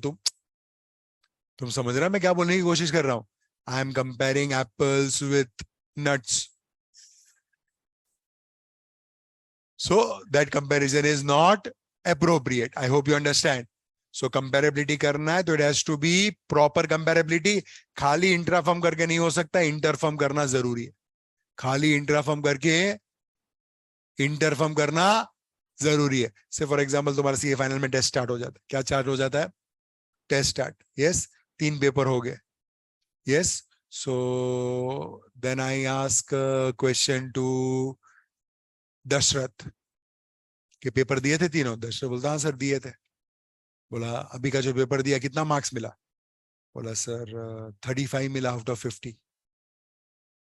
तुम समझ रहे हो मैं क्या बोलने की कोशिश कर रहा हूं? I am comparing apples with nuts, so that comparison is not appropriate. I hope you understand. So comparability करना है तो it has to be proper comparability. खाली इंट्राफॉर्म करके नहीं हो सकता, इंटरफॉर्म करना जरूरी है। खाली इंट्राफॉर्म करके इंटरफॉर्म करना जरूरी है। से फॉर एग्जांपल तुम्हारा सीए फाइनल में टेस्ट स्टार्ट हो जाता है, क्या स्टार्ट हो जाता है? Test start, yes. 3 पेपर हो गए, yes. So then I ask question to Dasharath के, पेपर दिए थे तीनों? दशरथ बोलता हाँ सर दिए थे। बोला अभी का जो पेपर दिया कितना मार्क्स मिला? बोला सर 35 मिला आउट ऑफ 50।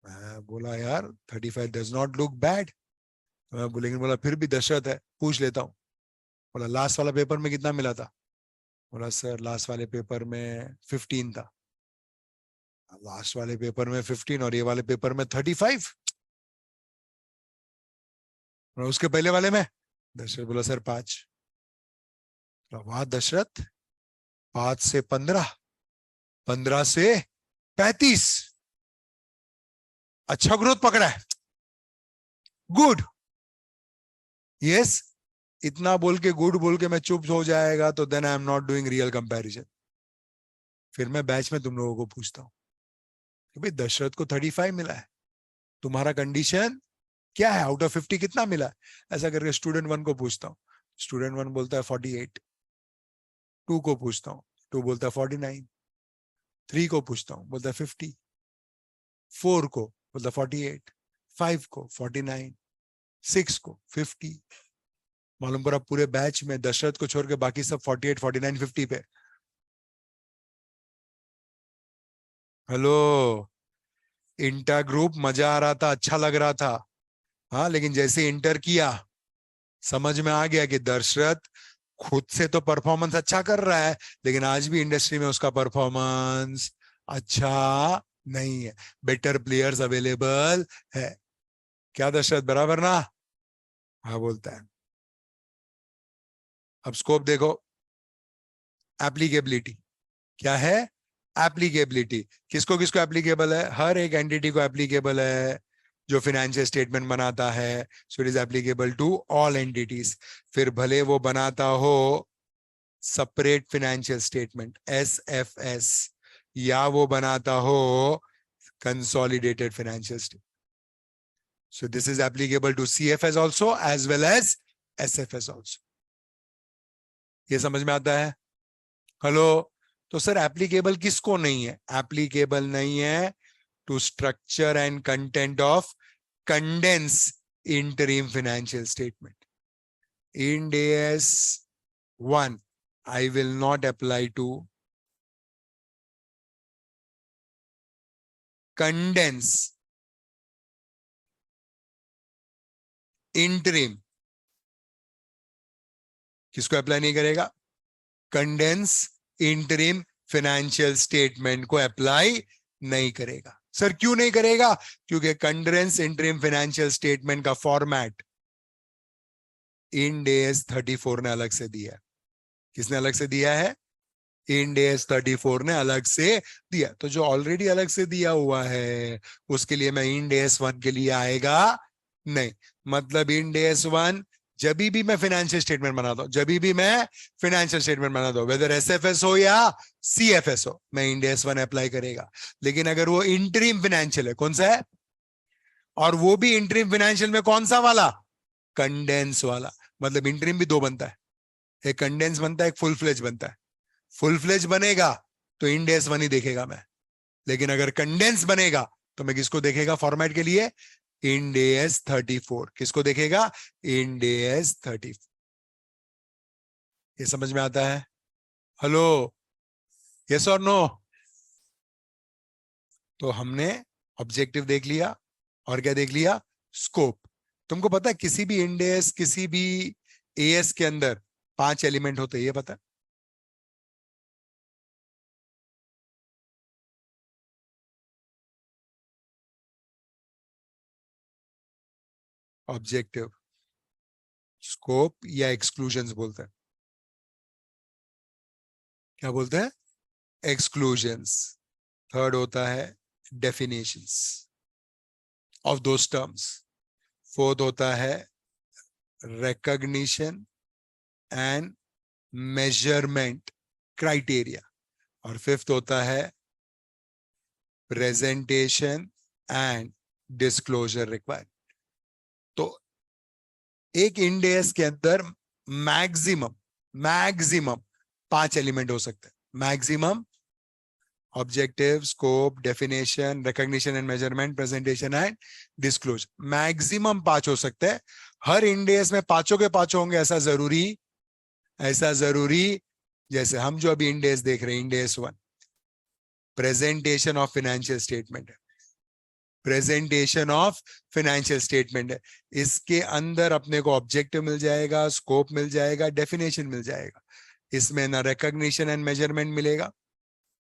मैं बोला यार 35 डज नॉट लुक बैड। मैं बोलेंगे, बोला फिर भी दशरथ है, पूछ लेता हूँ। बोला लास्ट वाला पेपर में कितना मिला था? बोला सर लास्ट वाले पेपर में 15 था। लास्ट वाले पेपर में 15 और ये वाले पेपर में 35? और उसके पहले वाले में? दशरथ बोला सर 5। वाह दशरथ, 5 से 15, 15 से 35, अच्छा ग्रोथ पकड़ा है, गुड। यस। इतना बोल के, गुड बोल के मैं चुप हो जाएगा तो then I am not doing real comparison. फिर मैं बैच में तुम लोगों को पूछता हूँ कि भाई दशरथ को 35 मिला है, तुम्हारा कंडीशन क्या है, आउट ऑफ 50 कितना मिला है? ऐसा करके स्टूडेंट 1 को पूछता हूँ, स्टूडेंट 1 बोलता है 48। 2 को पूछता हूँ, 2 बोलता है 49। 3 को पूछता हूँ, बोलता है 50। 4 को बोलता है 48। 5 को 49। 6 को 50। मालूम पड़ा पूरे बैच में दशरथ को छोड़ के बाकी सब 48, 49, 50 पे। हेलो, इंटर ग्रुप मजा आ रहा था, अच्छा लग रहा था। हाँ, लेकिन जैसे इंटर किया समझ में आ गया कि दशरथ खुद से तो परफॉर्मेंस अच्छा कर रहा है, लेकिन आज भी इंडस्ट्री में उसका परफॉर्मेंस अच्छा नहीं है। बेटर प्लेयर्स अवेलेबल है। क्या दशरथ, बराबर ना? हाँ बोलता है। अब स्कोप देखो, एप्लीकेबिलिटी क्या है? एप्लीकेबिलिटी किसको किसको एप्लीकेबल है? हर एक एंटिटी को एप्लीकेबल है जो फाइनेंशियल स्टेटमेंट बनाता है। So it is applicable to all entities. फिर भले वो बनाता हो सेपरेट फाइनेंशियल स्टेटमेंट SFS, या वो बनाता हो consolidated financial statement. So this is applicable to CFS also as well as SFS also. ये समझ में आता है? हेलो। तो सर एप्लीकेबल किसको नहीं है? एप्लीकेबल नहीं है to structure and content of condense interim financial statement. Ind AS 1 I will not apply to condense interim किसको अप्लाई नहीं करेगा? कंडेंस इंटरिम फाइनेंशियल स्टेटमेंट को अप्लाई नहीं करेगा। सर क्यों नहीं करेगा? क्योंकि कंडेंस इंटरिम फाइनेंशियल स्टेटमेंट का फॉर्मेट इंड एस 34 ने अलग से दिया है। किसने अलग से दिया है? इंड एस 34 ने अलग से दिया। तो जो ऑलरेडी अलग से दिया हुआ है उसके लिए मैं इंड एस 1 के लिए आएगा नहीं। मतलब इंड एस 1 जब भी मैं फाइनेंशियल स्टेटमेंट बनाता हूं, जब भी मैं फाइनेंशियल स्टेटमेंट बनाता हूं, वेदर एसएफएस हो या सीएफएस हो, मैं इंड एस 1 अप्लाई करेगा। लेकिन अगर वो इंटरिम फाइनेंशियल है, कौन सा है? और वो भी इंटरिम फाइनेंशियल में कौन सा वाला? कंडेंस वाला। मतलब इंटरिम भी दो बनता है, एक कंडेंस बनता है, एक फुल फ्लेज बनता है। फुल फ्लेज बनेगा तो इंड एस 1 ही देखेगा मैं, लेकिन अगर कंडेंस बनेगा तो मैं किसको देखेगा फॉर्मेट के लिए? End S 34। किसको देखेगा? End S 34। ये समझ में आता है? हेलो, यस और नो? तो हमने ऑब्जेक्टिव देख लिया और क्या देख लिया? स्कोप। तुमको पता है किसी भी इंड एस, किसी भी एएस के अंदर 5 एलिमेंट होते हैं, ये पता है? ऑब्जेक्टिव, स्कोप या एक्सक्लूजन्स बोलते हैं। क्या बोलते हैं? एक्सक्लूजन्स। थर्ड होता है definitions of those terms. Fourth होता है recognition एंड मेजरमेंट क्राइटेरिया। और फिफ्थ होता है प्रेजेंटेशन एंड डिस्क्लोजर रिक्वायर्ड। तो एक इंडेस के अंदर मैक्सिमम मैक्सिमम 5 एलिमेंट हो सकते हैं। Maximum objective, scope, definition, recognition and measurement, presentation and disclosure. Maximum 5 हो सकते हैं। हर इंडेस में पांचों के पांचों होंगे ऐसा जरूरी? ऐसा जरूरी? जैसे हम जो अभी इंडेस देख रहे हैं, इंडेस 1 प्रेजेंटेशन ऑफ फाइनेंशियल स्टेटमेंट है, प्रेजेंटेशन ऑफ फाइनेंशियल स्टेटमेंट है। इसके अंदर अपने को ऑब्जेक्टिव मिल जाएगा, स्कोप मिल जाएगा, डेफिनेशन मिल जाएगा। इसमें ना रिकॉग्निशन एंड मेजरमेंट मिलेगा,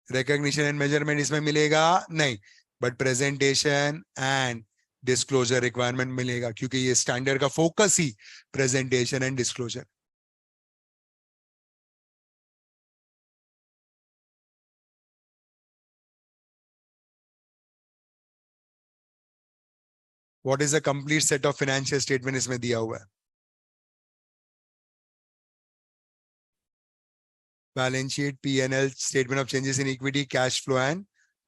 रिकॉग्निशन एंड मेजरमेंट इसमें मिलेगा नहीं, but presentation and disclosure requirement मिलेगा, क्योंकि ये स्टैंडर्ड का focus he presentation and disclosure. What is a complete set of financial statement इसमें दिया हुआ है। Balance sheet, P&L, statement of changes in equity, cash flow and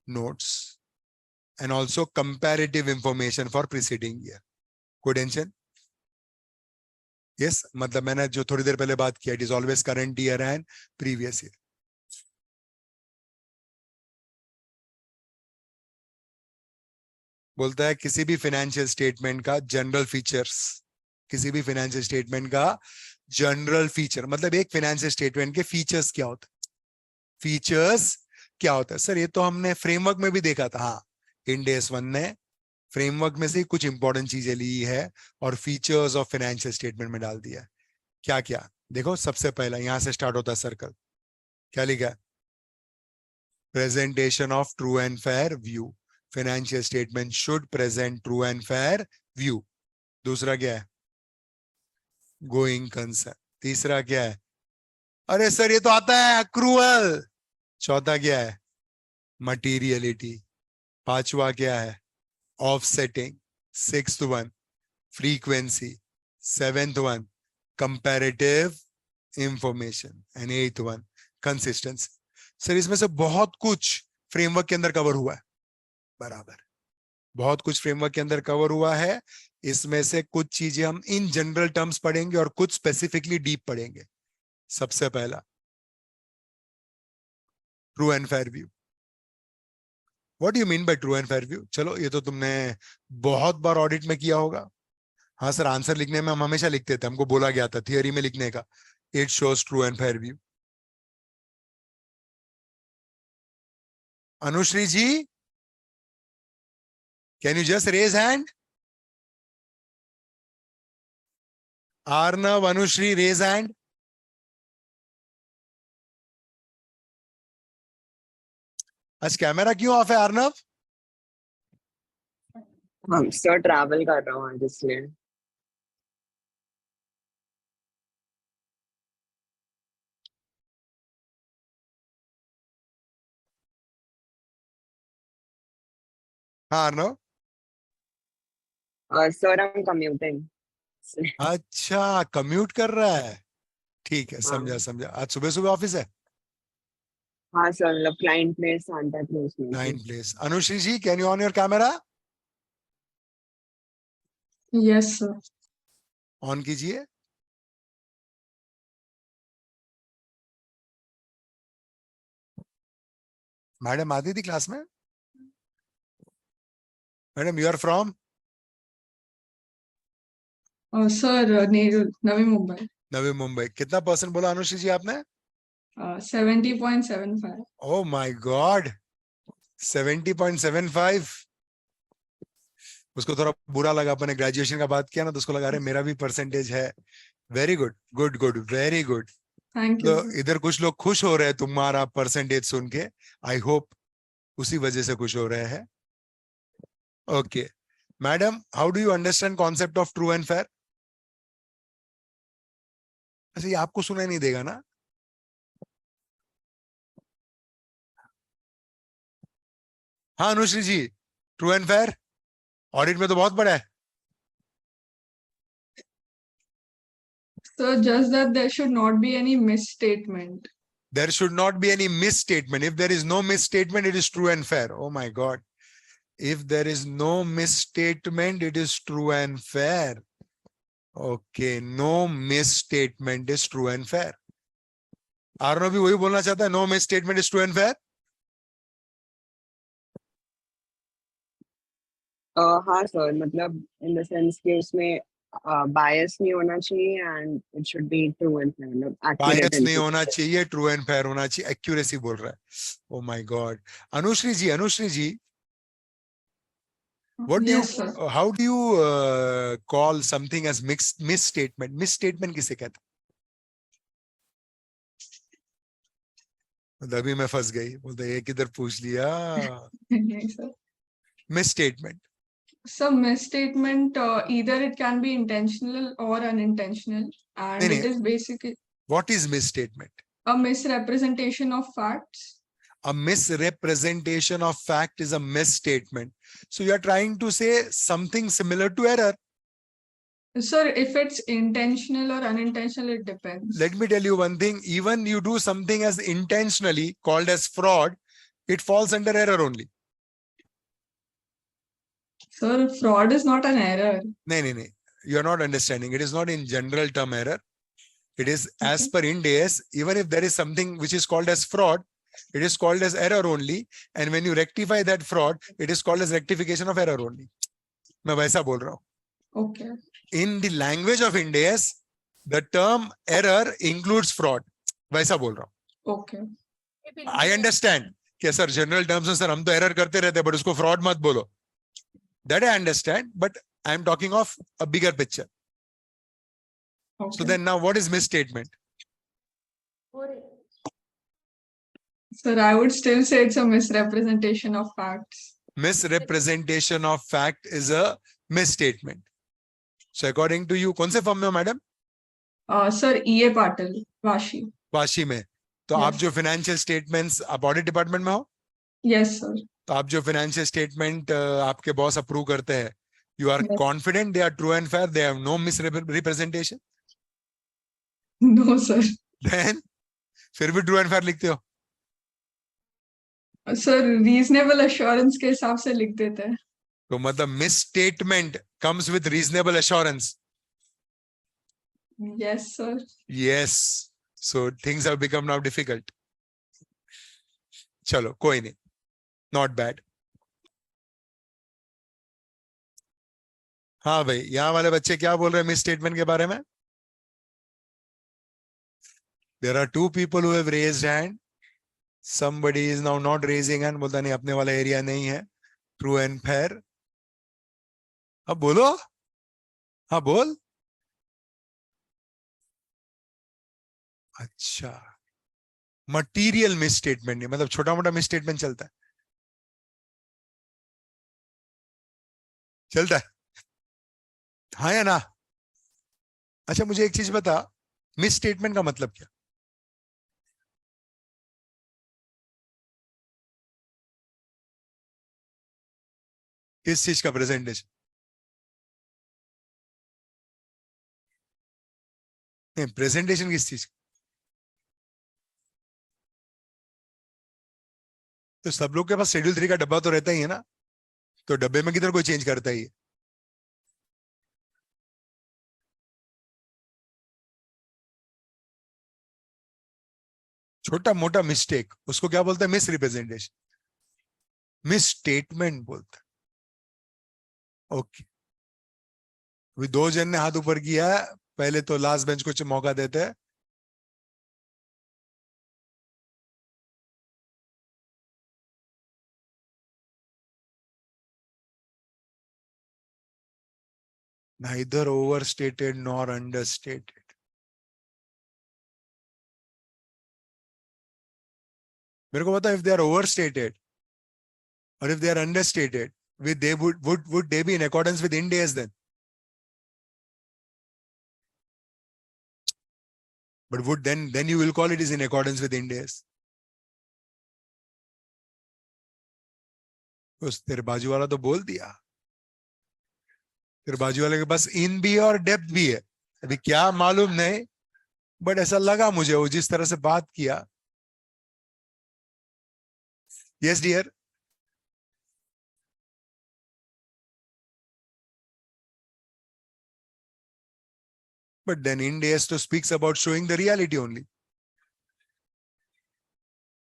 notes, and also comparative information for preceding year. कोई tension? Yes, मतलब मैंने जो थोड़ी देर पहले बात किया, it is always current year and previous year. बोलता है किसी भी फाइनेंशियल स्टेटमेंट का जनरल फीचर्स, किसी भी फाइनेंशियल स्टेटमेंट का जनरल फीचर, मतलब एक फाइनेंशियल स्टेटमेंट के फीचर्स क्या होते हैं? फीचर्स क्या होता है? सर ये तो हमने फ्रेमवर्क में भी देखा था। हाँ, इंड एस 1 ने फ्रेमवर्क में से कुछ इंपॉर्टेंट चीजें ली है और फीचर्स ऑफ फाइनेंशियल स्टेटमेंट में डाल दिया है। क्या क्या? देखो, सबसे पहला यहां से स्टार्ट होता है सर्कल। क्या लिखा है? Presentation of true and fair view. Financial statement should present true and fair view. दूसरा क्या है? Going concern. तीसरा क्या है? अरे सर ये तो आता है अक्रूअल। चौथा क्या है? मटीरियलिटी। पांचवा क्या है? Offsetting. Sixth one frequency. Seventh one comparative information and एथ वन कंसिस्टेंसी। सर इसमें से बहुत कुछ फ्रेमवर्क के अंदर कवर हुआ है। बराबर, बहुत कुछ फ्रेमवर्क के अंदर कवर हुआ है। इसमें से कुछ चीजें हम इन जनरल टर्म्स पढ़ेंगे और कुछ स्पेसिफिकली डीप पढ़ेंगे। सबसे पहला true and fair view. What you mean by true and fair view? चलो ये तो तुमने बहुत बार ऑडिट में किया होगा। हाँ सर, आंसर लिखने में हम हमेशा लिखते थे, हमको बोला गया था थियरी में लिखने का, it shows true and fair view. Anushri ji, can you just raise hand? Arnav, Anushri, raise hand. आज कैमरा क्यों ऑफ है अर्नव? हम सर ट्रैवल कर रहा हूँ आज इसलिए। हाँ अर्नव। सर हम कम्यूटिंग। अच्छा कम्यूट कर रहा है, ठीक है, हाँ समझा समझा। आज सुबह सुबह ऑफिस है? हाँ सर, मतलब क्लाइंट प्लेस सांता क्रूज में थी। 9 place. Anushree ji, can you on your camera? Yes sir. On कीजिए। मैडम आती थी क्लास में? Madam you are from? Sir Nehru, Navi Mumbai. Navi Mumbai. कितना परसेंट बोला अनुश्री जी आपने? 70.75। Oh my god, 70.75। उसको थोड़ा बुरा लगा, अपने ग्रेजुएशन का बात किया ना, तो उसको लगा रहे मेरा भी परसेंटेज है। Very good, good good, very good. Thank you तो सर। इधर कुछ लोग खुश हो रहे हैं तुम्हारा परसेंटेज सुन के। आई होप उसी वजह से खुश हो रहे हैं। Okay madam, how do you understand concept of true and fair? अच्छा ये आपको सुनाई नहीं देगा ना? हाँ Anushri ji, true and fair audit में तो बहुत बड़ा है। Sir just that there should not be any misstatement. There should not be any misstatement. If there is no misstatement, it is true and fair. Oh my God. If there is no misstatement, it is true and fair. Okay, no misstatement is true and fair. आर्नो भी वही बोलना चाहता है, no misstatement is true and fair. हाँ sir, मतलब in the sense कि उसमें बायस नहीं होना चाहिए and it should be true and fair, मतलब एक्यूरेट Bias नहीं होना चाहिए, true and fair होना चाहिए, accuracy बोल रहा है। Oh my God. Anushree ji, what do you, Yes sir. how do you call something as misstatement? Misstatement किसे कहते हैं? अभी मैं फंस गई, बोलते ये किधर पूछ लिया। नहीं sir. Misstatement. So misstatement, either it can be intentional or unintentional, and नहीं it is basically what is misstatement? a misrepresentation of facts. A misrepresentation of fact is a misstatement. So you are trying to say something similar to error. Sir, if it's intentional or unintentional, it depends. Let me tell you one thing, even you do something as intentionally called as fraud, it falls under error only. Sir, fraud is not an error. No. You are not understanding. It is not in general term error. It is as Okay. per Ind AS, even if there is something which is called as fraud, it is called as error only. And when you rectify that fraud, it is called as rectification of error only. मैं वैसा बोल रहा हूँ. Okay. In the language of Ind AS, the term error includes fraud. वैसा बोल रहा हूँ. Okay. I understand कि सर जनरल टर्म्स में सर हम तो एरर करते रहते हैं, बट उसको फ्रॉड मत बोलो. That I understand, but I am talking of a bigger picture. Okay. So then now what is misstatement? Sir, I would still say it's a misrepresentation of facts. Misrepresentation of fact is a misstatement. So according to you, कौन से form में हो madam? Sir, EA Patil, Vashi. Vashi में. तो Yes. आप जो financial statements, आप audit department में हो, Yes, sir. तो आप जो फाइनेंशियल स्टेटमेंट आपके बॉस अप्रूव करते हैं, you are Yes. Confident they are true and fair, they have no misrepresentation? No, sir. Then फिर भी ट्रू एंड फेयर लिखते हो? Sir, reasonable assurance के हिसाब से लिख देते हैं. तो मतलब misstatement comes with reasonable assurance. Yes, sir. Yes. So things have become now difficult. चलो कोई नहीं, not bad. हाँ भाई, यहाँ वाले बच्चे क्या बोल रहे हैं मिस स्टेटमेंट के बारे में? There are two people who have raised hand. Somebody is now not raising hand. बोलता नहीं अपने वाला एरिया नहीं है. True and fair. अब बोलो, हाँ बोल. अच्छा, मटीरियल मिस स्टेटमेंट नहीं, मतलब छोटा मोटा मिस स्टेटमेंट चलता है, चलता है, हाँ या ना? अच्छा मुझे एक चीज बता, मिस स्टेटमेंट का मतलब क्या? किस चीज का प्रेजेंटेशन? नहीं, प्रेजेंटेशन किस चीज? तो सब लोग के पास शेड्यूल 3 का डब्बा तो रहता ही है ना, तो डब्बे में किधर कोई चेंज करता ही है? छोटा मोटा मिस्टेक उसको क्या बोलते हैं? मिस रिप्रेजेंटेशन, मिस स्टेटमेंट बोलते हैं। ओके, अभी 2 जन ने हाथ ऊपर किया है, पहले तो लास्ट बेंच को मौका देते हैं। neither overstated nor understated. मेरे को पता है, if they are overstated or if they are understated, they would they be in accordance with Ind AS then? But would then you will call it is in accordance with Ind AS? उस तेरे बाजू वाला तो बोल दिया, तेरे बाजू वाले के पास इन भी है और डेप्थ भी है, अभी क्या मालूम नहीं, बट ऐसा लगा मुझे वो जिस तरह से बात किया। Yes dear, but then Ind AS to speaks about showing the reality only.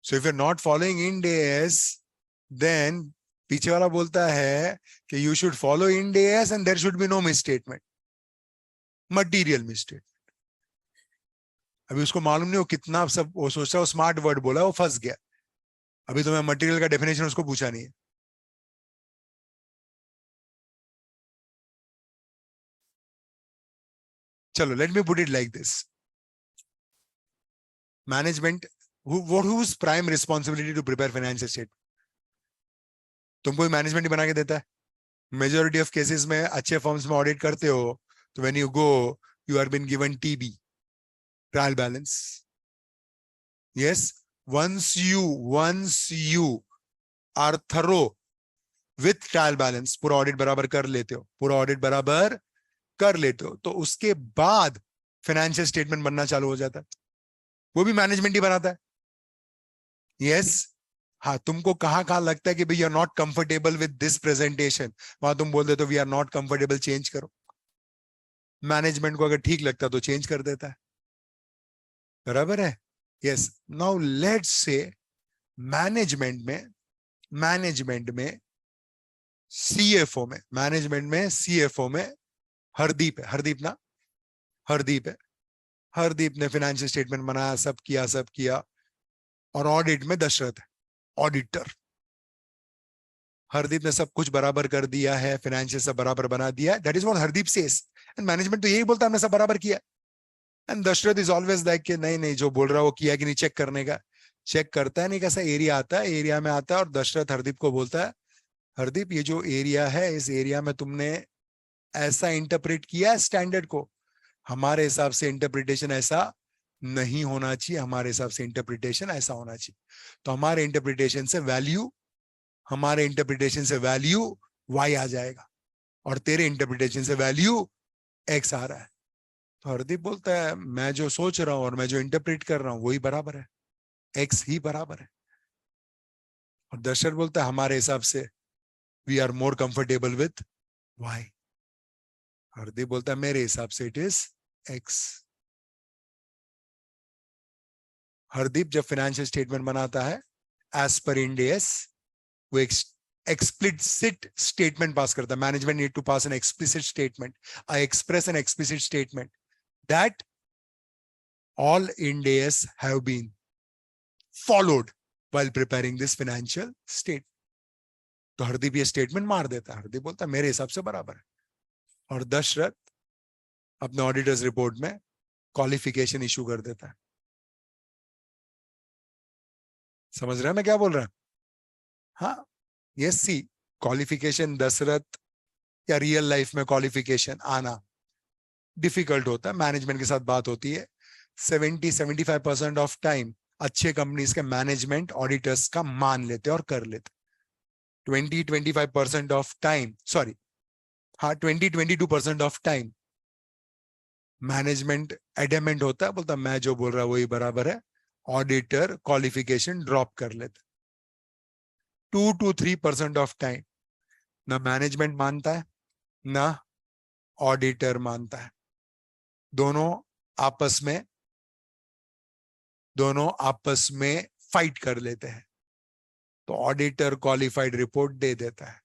So if you're not following Ind AS, then पीछे वाला बोलता है कि you should follow Ind AS and there should be no misstatement, material mistake. अभी उसको मालूम नहीं वो कितना सब, वो सोचता है वो स्मार्ट वर्ड बोला, वो फंस गया। अभी तो मैं मटेरियल का डेफिनेशन उसको पूछा नहीं है। चलो, let me put it like this, management whose prime responsibility to prepare financial statement? तुमको मैनेजमेंट ही बना के देता है। मेजोरिटी ऑफ केसेस में अच्छे फर्म्स में ऑडिट करते हो तो when you go, you are been given TB, trial balance. Yes, once you are thorough with trial balance, पूरा ऑडिट बराबर कर लेते हो, पूरा ऑडिट बराबर कर लेते हो, तो उसके बाद फाइनेंशियल स्टेटमेंट बनना चालू हो जाता है, वो भी मैनेजमेंट ही बनाता है। यस, हाँ, तुमको कहां कहां लगता है कि भाई you are not comfortable with this presentation, वहां तुम बोल देते हो we are not comfortable, change करो। मैनेजमेंट को अगर ठीक लगता तो चेंज कर देता है, बराबर है? Yes, now let's say management में सीएफओ में, हरदीप है, हरदीप ने फाइनेंशियल स्टेटमेंट बनाया, सब किया, और ऑडिट में दशरथ है ऑडिटर। हरदीप ने सब कुछ बराबर कर दिया है, फाइनेंशियल सब बराबर बना दिया है, that is what Hardeep says, and management तो यही बोलता है हमने सब बराबर किया। And Dasharath is always like कि नहीं जो बोल रहा है वो किया कि नहीं, चेक करने का, चेक करता है नहीं, कैसा एरिया आता है, एरिया में आता है, और दशरथ हरदीप को बोलता है, हरदीप ये जो एरिया है, इस एरिया में तुमने ऐसा इंटरप्रेट किया है स्टैंडर्ड को, हमारे हिसाब से इंटरप्रिटेशन ऐसा नहीं होना चाहिए, हमारे हिसाब से इंटरप्रिटेशन ऐसा होना चाहिए। तो हमारे इंटरप्रिटेशन से वैल्यू y आ जाएगा, और तेरे इंटरप्रिटेशन से वैल्यू x आ रहा है। तो हरदीप बोलता है मैं जो सोच रहा हूं और मैं जो इंटरप्रेट कर रहा हूं वही बराबर है, x ही बराबर है। और दशरथ बोलता है हमारे हिसाब से we are more comfortable with y। Hardeep बोलता है मेरे हिसाब से इट इज x। हरदीप जब फाइनेंशियल स्टेटमेंट बनाता है एज पर इंड AS, वो explicit statement pass करता है, management need to pass an explicit statement, I express an explicit statement that all Ind AS have been followed while preparing this financial statement। तो हरदीप ये statement मार देता है, हरदीप बोलता है मेरे हिसाब से बराबर है, और दशरथ अपने ऑडिटर्स रिपोर्ट में क्वालिफिकेशन इशू कर देता है, समझ रहे हैं मैं क्या बोल रहा हूं? हाँ, यस, सी क्वालिफिकेशन दशरथ या रियल लाइफ में क्वालिफिकेशन आना डिफिकल्ट होता है, मैनेजमेंट के साथ बात होती है। 70-75% ऑफ टाइम अच्छे कंपनीज के मैनेजमेंट ऑडिटर्स का मान लेते और कर लेते। 20-25% ऑफ टाइम, सॉरी, हाँ 20-22% ऑफ टाइम मैनेजमेंट एडमेंट होता है, बोलता मैं जो बोल रहा वही बराबर है, ऑडिटर क्वालिफिकेशन ड्रॉप कर लेते। 2-3% ऑफ टाइम ना मैनेजमेंट मानता है ना ऑडिटर मानता है, दोनों आपस में फाइट कर लेते हैं, तो ऑडिटर क्वालिफाइड रिपोर्ट दे देता है।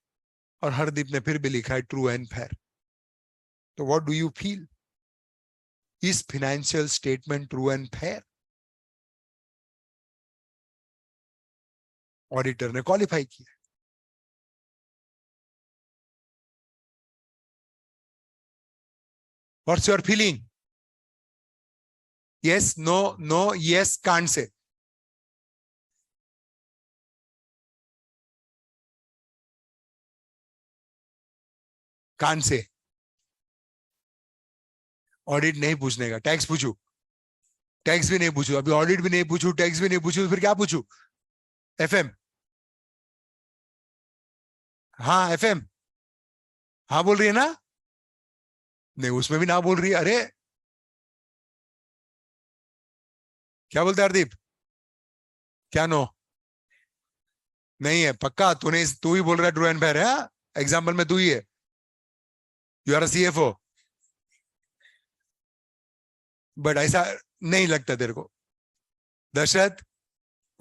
और हरदीप ने फिर भी लिखा है ट्रू एंड फेयर। तो what do you feel, is financial statement true and fair? Auditor ने क्वालिफाई किया। What's your feeling? Yes, no, no, yes, can't say. कान से ऑडिट नहीं पूछने का, टैक्स पूछू? टैक्स भी नहीं पूछू, अभी ऑडिट भी नहीं पूछू, टैक्स भी नहीं पूछू, तो फिर क्या पूछू? एफएम? हाँ एफएम, हाँ बोल रही है ना? नहीं, उसमें भी ना बोल रही है। अरे क्या बोलते हैं हरदीप? क्या नो? नहीं है पक्का? तू ही बोल रहा है ट्रू एंड फेयर है? एग्जाम्पल में तू ही है, you are a CFO, but ऐसा नहीं लगता तेरे को। दशरथ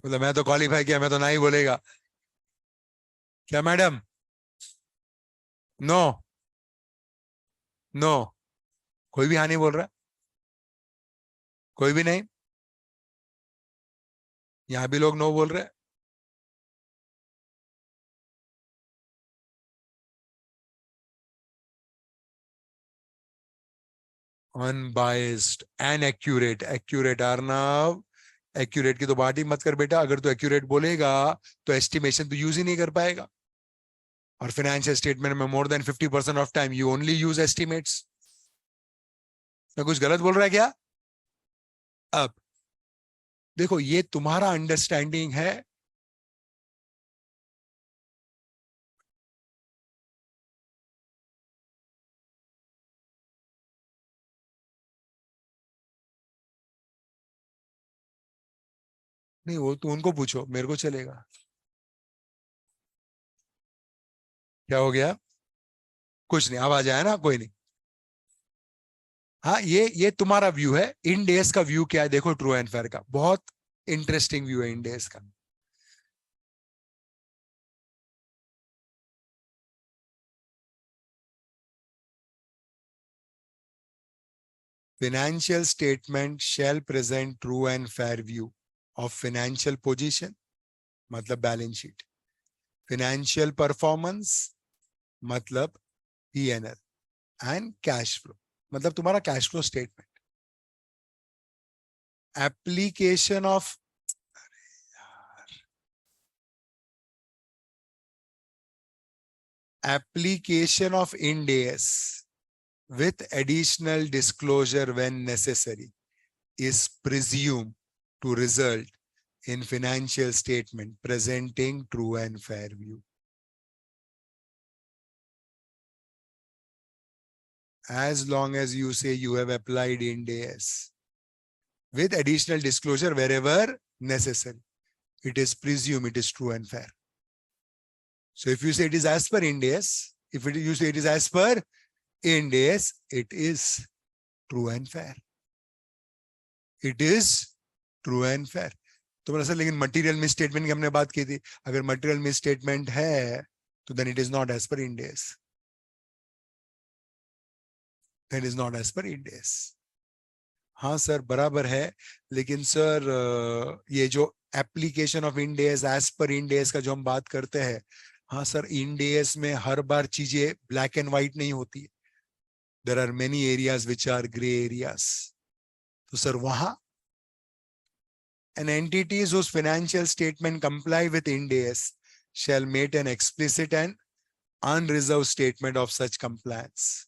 मतलब मैं तो क्वालिफाई किया, मैं तो ना ही बोलेगा। क्या मैडम? नो, नो, कोई भी हाँ नहीं बोल रहा, कोई भी नहीं, यहां भी लोग नो बोल रहे। Unbiased and accurate, accurate Arnav, accurate की तो बात ही मत कर बेटा। अगर तू एक्यूरेट बोलेगा तो एस्टिमेशन तो यूज ही नहीं कर पाएगा। और फाइनेंशियल स्टेटमेंट में more than 50% of time you only use estimates. मैं कुछ गलत बोल रहा है क्या? अब देखो, ये तुम्हारा अंडरस्टैंडिंग है। नहीं, वो तो उनको पूछो, मेरे को चलेगा। क्या हो गया? कुछ नहीं, आवाज आया ना, कोई नहीं। हाँ, ये तुम्हारा व्यू है। इन डेज का व्यू क्या है देखो, ट्रू एंड फेयर का बहुत इंटरेस्टिंग व्यू है इन डेज का। Financial statement shall present true and fair view of financial position, मतलब बैलेंस शीट, financial performance मतलब P&L, एंड कैश फ्लो मतलब तुम्हारा cash flow statement. Application of Ind AS with additional disclosure when necessary is presumed to result in financial statement presenting true and fair view. As long as you say you have applied Ind AS with additional disclosure wherever necessary, it is presumed it is true and fair. So if you say it is as per Ind AS, you say it is as per Ind AS, it is true and fair. It is true and fair. तो बोला sir लेकिन material miss statement की हमने बात की थी, अगर material miss statement है तो then it is not as per Ind AS, then is not as per Ind AS। हाँ सर बराबर है, लेकिन सर ये जो application of Ind AS as per Ind AS का जो हम बात करते हैं, हाँ सर Ind AS में हर बार चीजें ब्लैक एंड व्हाइट नहीं होती है, there are many areas which are grey areas. तो सर वहां and entities whose financial statement comply with Ind AS shall make an explicit and unreserved statement of such compliance.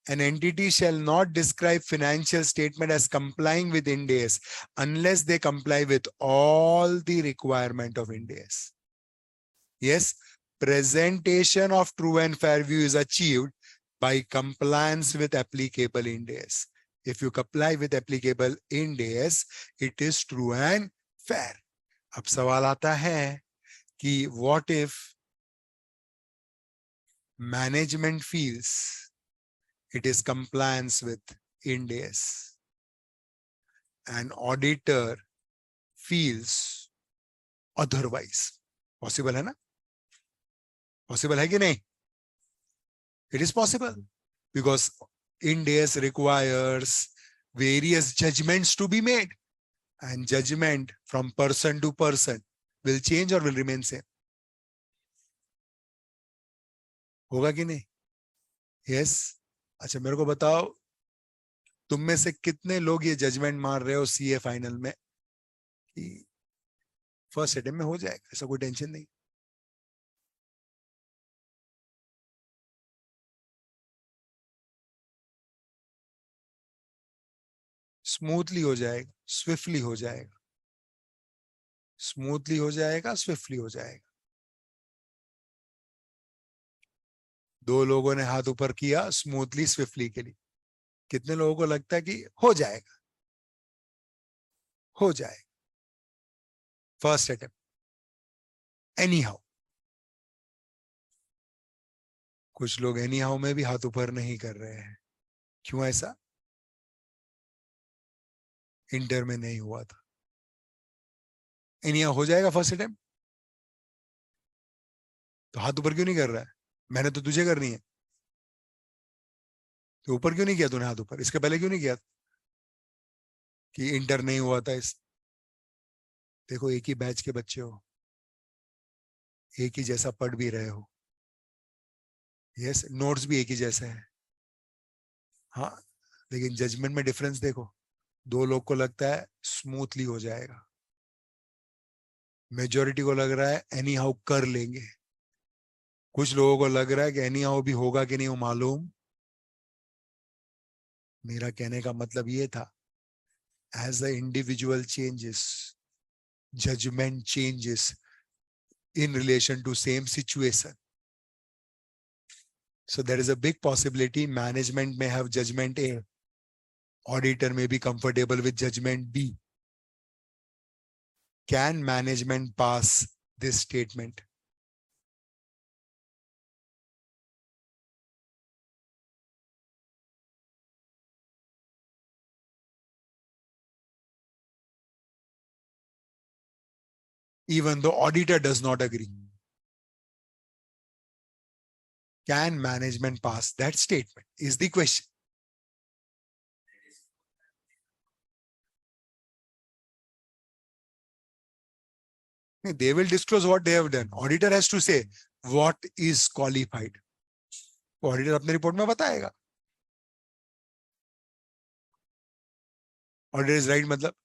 An entity shall not describe financial statement as complying with Ind AS unless they comply with all the requirement of Ind AS. Yes, presentation of true and fair view is achieved by compliance with applicable Ind AS. If you comply with applicable Ind AS, it is true and fair. अब सवाल आता है कि what if management feels it is compliance with Ind AS and auditor feels otherwise? Possible है ना? Possible है कि नहीं? It is possible because Ind AS requires various judgments to be made, and judgment from person to person will change or will remain same. होगा कि नहीं? Yes. अच्छा मेरे को बताओ, तुम में से कितने लोग ये जजमेंट मार रहे हो सीए फाइनल में कि फर्स्ट अटेम्प्ट में हो जाएगा, ऐसा कोई टेंशन नहीं? स्मूथली हो जाएगा, स्विफ्टली हो जाएगा, स्मूथली हो जाएगा, स्विफ्टली हो जाएगा. दो लोगों ने हाथ ऊपर किया स्मूथली स्विफ्टली के लिए. कितने लोगों को लगता है कि हो जाएगा? हो जाएगा फर्स्ट अटेम्प्ट एनी हाउ. कुछ लोग एनी हाउ में भी हाथ ऊपर नहीं कर रहे हैं. क्यों ऐसा? इंटर में नहीं हुआ था. एनी हाउ हो जाएगा फर्स्ट अटेम्प्ट, तो हाथ ऊपर क्यों नहीं कर रहा है? मेहनत तो तुझे करनी है, तो ऊपर क्यों नहीं किया तूने हाथ ऊपर? इसके पहले क्यों नहीं किया कि इंटर नहीं हुआ था? इस देखो एक ही बैच के बच्चे हो, एक ही जैसा पढ़ भी रहे हो. यस, नोट्स भी एक ही जैसे हैं. हाँ, लेकिन जजमेंट में डिफरेंस देखो. दो लोग को लगता है स्मूथली हो जाएगा, मेजॉरिटी को लग रहा है एनी हाउ कर लेंगे, कुछ लोगों को लग रहा है कि एनी हाउ भी होगा कि नहीं वो मालूम. मेरा कहने का मतलब ये था, as the individual changes, judgment changes in relation to same situation. So there is a big possibility management may have judgment A, auditor may be comfortable with judgment B. Can management pass this statement? Even though auditor does not agree. Can management pass that statement is the question. They will disclose what they have done. Auditor has to say what is qualified. Auditor अपने report में बताएगा. Auditor is right मतलब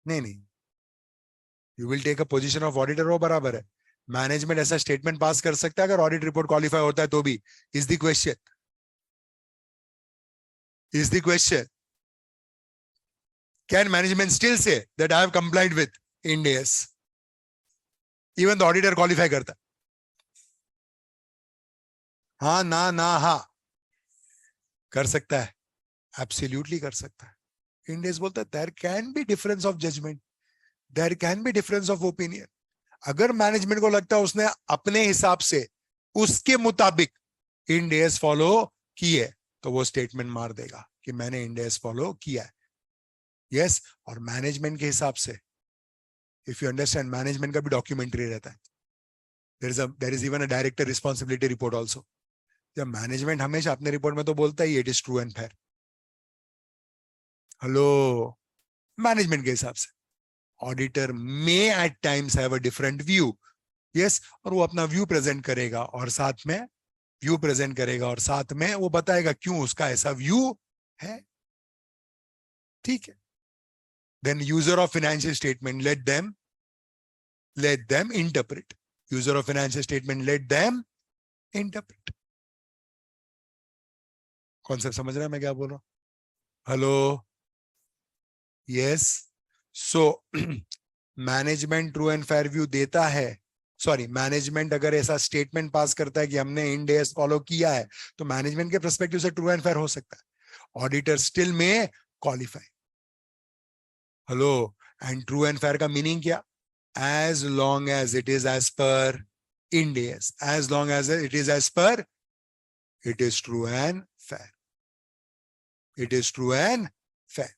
नहीं. You will take a position of auditor, वो बराबर है. Management ऐसा statement pass कर सकता है अगर ऑडिट रिपोर्ट क्वालिफाई होता है तो भी. Is the question. Is the question. Can management still say that I have complied with Ind AS? Even the auditor qualify करता. हाँ ना हाँ कर सकता है. Absolutely कर सकता है. Ind AS बोलता है there can be difference of judgment. There can be difference of opinion. अगर मैनेजमेंट को लगता है उसने अपने हिसाब से उसके मुताबिक Ind AS फॉलो की है, तो वो स्टेटमेंट मार देगा कि मैंने Ind AS फॉलो किया है. यस, और मैनेजमेंट के हिसाब से, इफ यू अंडरस्टैंड, मैनेजमेंट का भी डॉक्यूमेंट्री रहता है. There is even a director responsibility report also. जब मैनेजमेंट हमेशा अपने रिपोर्ट में तो बोलता है it is true and fair. Hello, management के हिसाब से auditor may at times have a different view. Yes, और वो अपना व्यू प्रेजेंट करेगा और साथ में व्यू प्रेजेंट करेगा और साथ में वो बताएगा क्यों उसका ऐसा व्यू है, ठीक है। Then user of financial statement, let them interpret. User of financial statement, let them interpret. Concept समझ रहे हैं मैं क्या बोल रहा हूं? Hello, yes. So management true and fair view देता है, सॉरी मैनेजमेंट अगर ऐसा स्टेटमेंट पास करता है कि हमने इंड एएस फॉलो किया है, तो मैनेजमेंट के पर्सपेक्टिव से ट्रू एंड फेयर हो सकता है। Auditor still may qualify. Hello, and true and fair का मीनिंग क्या? As long as it is as per Ind AS, as long as it is as per, it is true and fair, it is true and fair.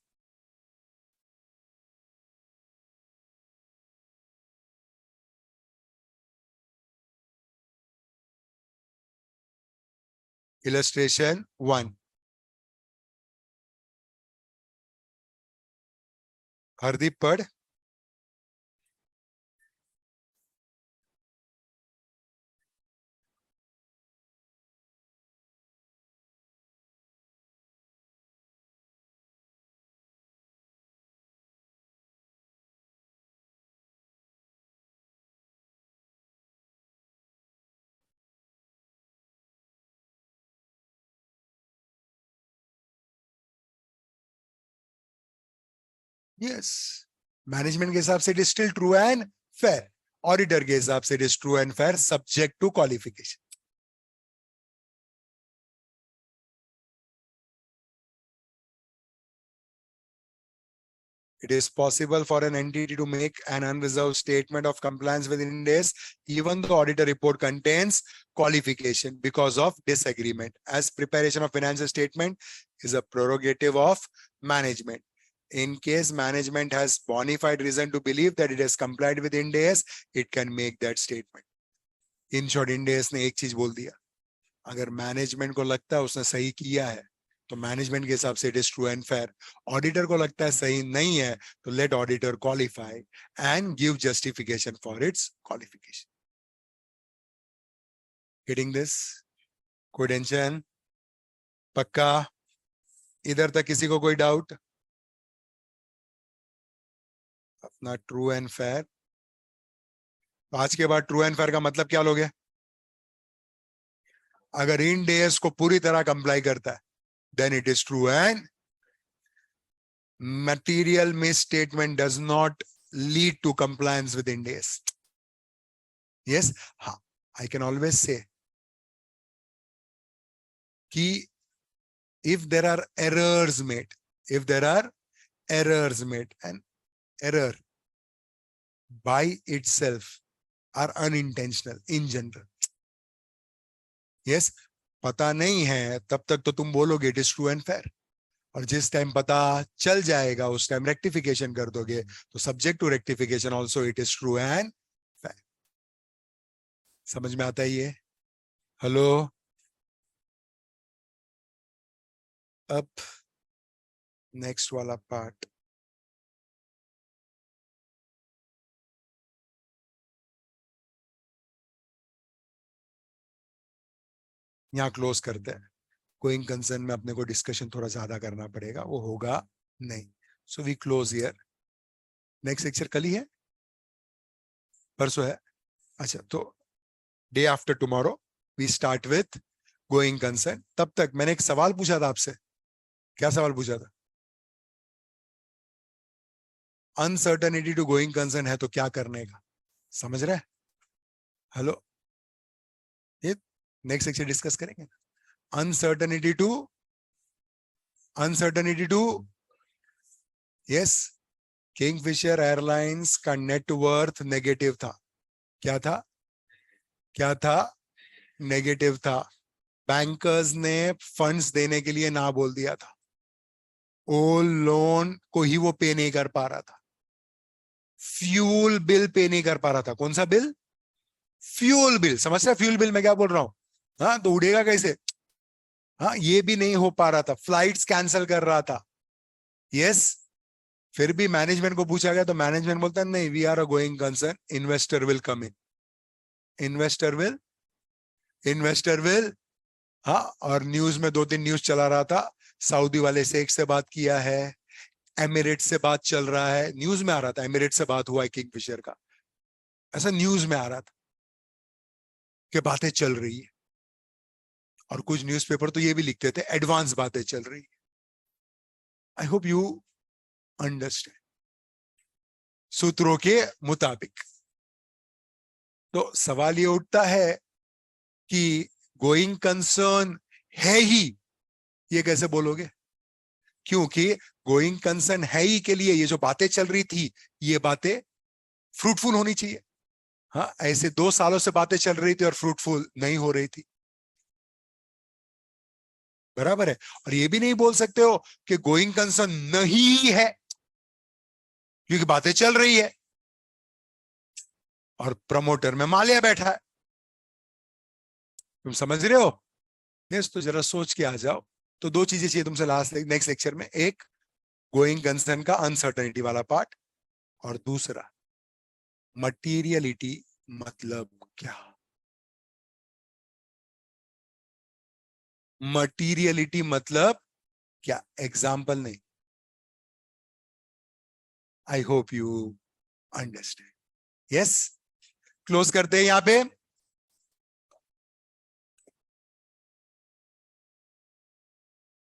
Illustration 1. Hardeep पढ़। Yes, management के हिसाब से it is still true and fair, auditor के हिसाब से it is true and fair subject to qualification. It is possible for an entity to make an unreserved statement of compliance with Ind AS even though auditor report contains qualification because of disagreement, as preparation of financial statement is a prerogative of management. In case management has bona fide reason to believe that it has complied with Ind AS, it can make that statement. In short, Ind AS ने एक चीज बोल दिया, अगर management को लगता है उसने सही किया है तो मैनेजमेंट के हिसाब से it is true and fair. Auditor को लगता है सही नहीं है तो let auditor qualify and give justification for its qualification. Getting this? कोई टेंशन? पक्का? इधर तक किसी को कोई डाउट? अपना ट्रू एंड फेयर, आज के बाद ट्रू एंड फेयर का मतलब क्या लोगे? अगर इंड एएस को पूरी तरह कंप्लाई करता है then it is true and material misstatement does not lead to compliance with Ind AS. Yes, I can always say कि if there are errors made, and error by itself are unintentional in general. Yes, पता नहीं है तब तक तो तुम बोलोगे it is true and fair, और जिस टाइम पता चल जाएगा उस टाइम रेक्टिफिकेशन कर दोगे, तो subject to rectification also it is true and fair. समझ में आता है ये? हेलो, अब नेक्स्ट वाला पार्ट, यहाँ क्लोज करते हैं। गोइंग कंसर्न में अपने को डिस्कशन थोड़ा ज्यादा करना पड़ेगा, वो होगा नहीं। So we close here. Next lecture कल ही है, परसों है? अच्छा, तो day after tomorrow we start with going concern. तब तक मैंने एक सवाल पूछा था आपसे। क्या सवाल पूछा था? अनसर्टनिटी टू गोइंग कंसर्न है तो क्या करने का? समझ रहे? हेलो, ये नेक्स्ट लेक्चर डिस्कस करेंगे। Uncertainty to yes, Kingfisher Airlines का नेटवर्थ नेगेटिव था। क्या था? नेगेटिव था। बैंकर्स ने फंड्स देने के लिए ना बोल दिया था, वो लोन को ही वो पे नहीं कर पा रहा था, फ्यूल बिल पे नहीं कर पा रहा था। कौन सा बिल? Fuel bill. समझ रहे? फ्यूल बिल मैं क्या बोल रहा हूं? हाँ, तो उड़ेगा कैसे? हाँ, ये भी नहीं हो पा रहा था, फ्लाइट्स कैंसिल कर रहा था। यस, फिर भी मैनेजमेंट को पूछा गया तो मैनेजमेंट बोलता है नहीं, we are a going concern, investor will come in, investor will हाँ, और न्यूज में 2-3 न्यूज चला रहा था, सऊदी वाले शेख से बात किया है, एमिरेट से बात चल रहा है, न्यूज में आ रहा था एमिरेट से बात हुआ है किंगफिशर का, ऐसा न्यूज में आ रहा था कि बातें चल रही है। और कुछ न्यूज़पेपर तो ये भी लिखते थे एडवांस बातें चल रही है। I hope you understand. सूत्रों के मुताबिक तो सवाल ये उठता है कि गोइंग कंसर्न है ही, ये कैसे बोलोगे? क्योंकि गोइंग कंसर्न है ही के लिए ये जो बातें चल रही थी, ये बातें फ्रूटफुल होनी चाहिए। हाँ, ऐसे 2 सालों से बातें चल रही थी और फ्रूटफुल नहीं हो रही थी, बराबर है। और ये भी नहीं बोल सकते हो कि गोइंग कंसर्न नहीं है, क्योंकि बातें चल रही है और प्रमोटर में मालिया बैठा है। तुम समझ रहे हो? यस, तो जरा सोच के आ जाओ। तो 2 चीजें चाहिए तुमसे लास्ट नेक्स्ट लेक्चर में, एक गोइंग कंसर्न का अनसर्टेनिटी वाला पार्ट, और दूसरा मटीरियलिटी मतलब क्या। मटीरियलिटी मतलब क्या, एग्जाम्पल नहीं। आई hope you understand. Yes, close करते हैं यहां पे।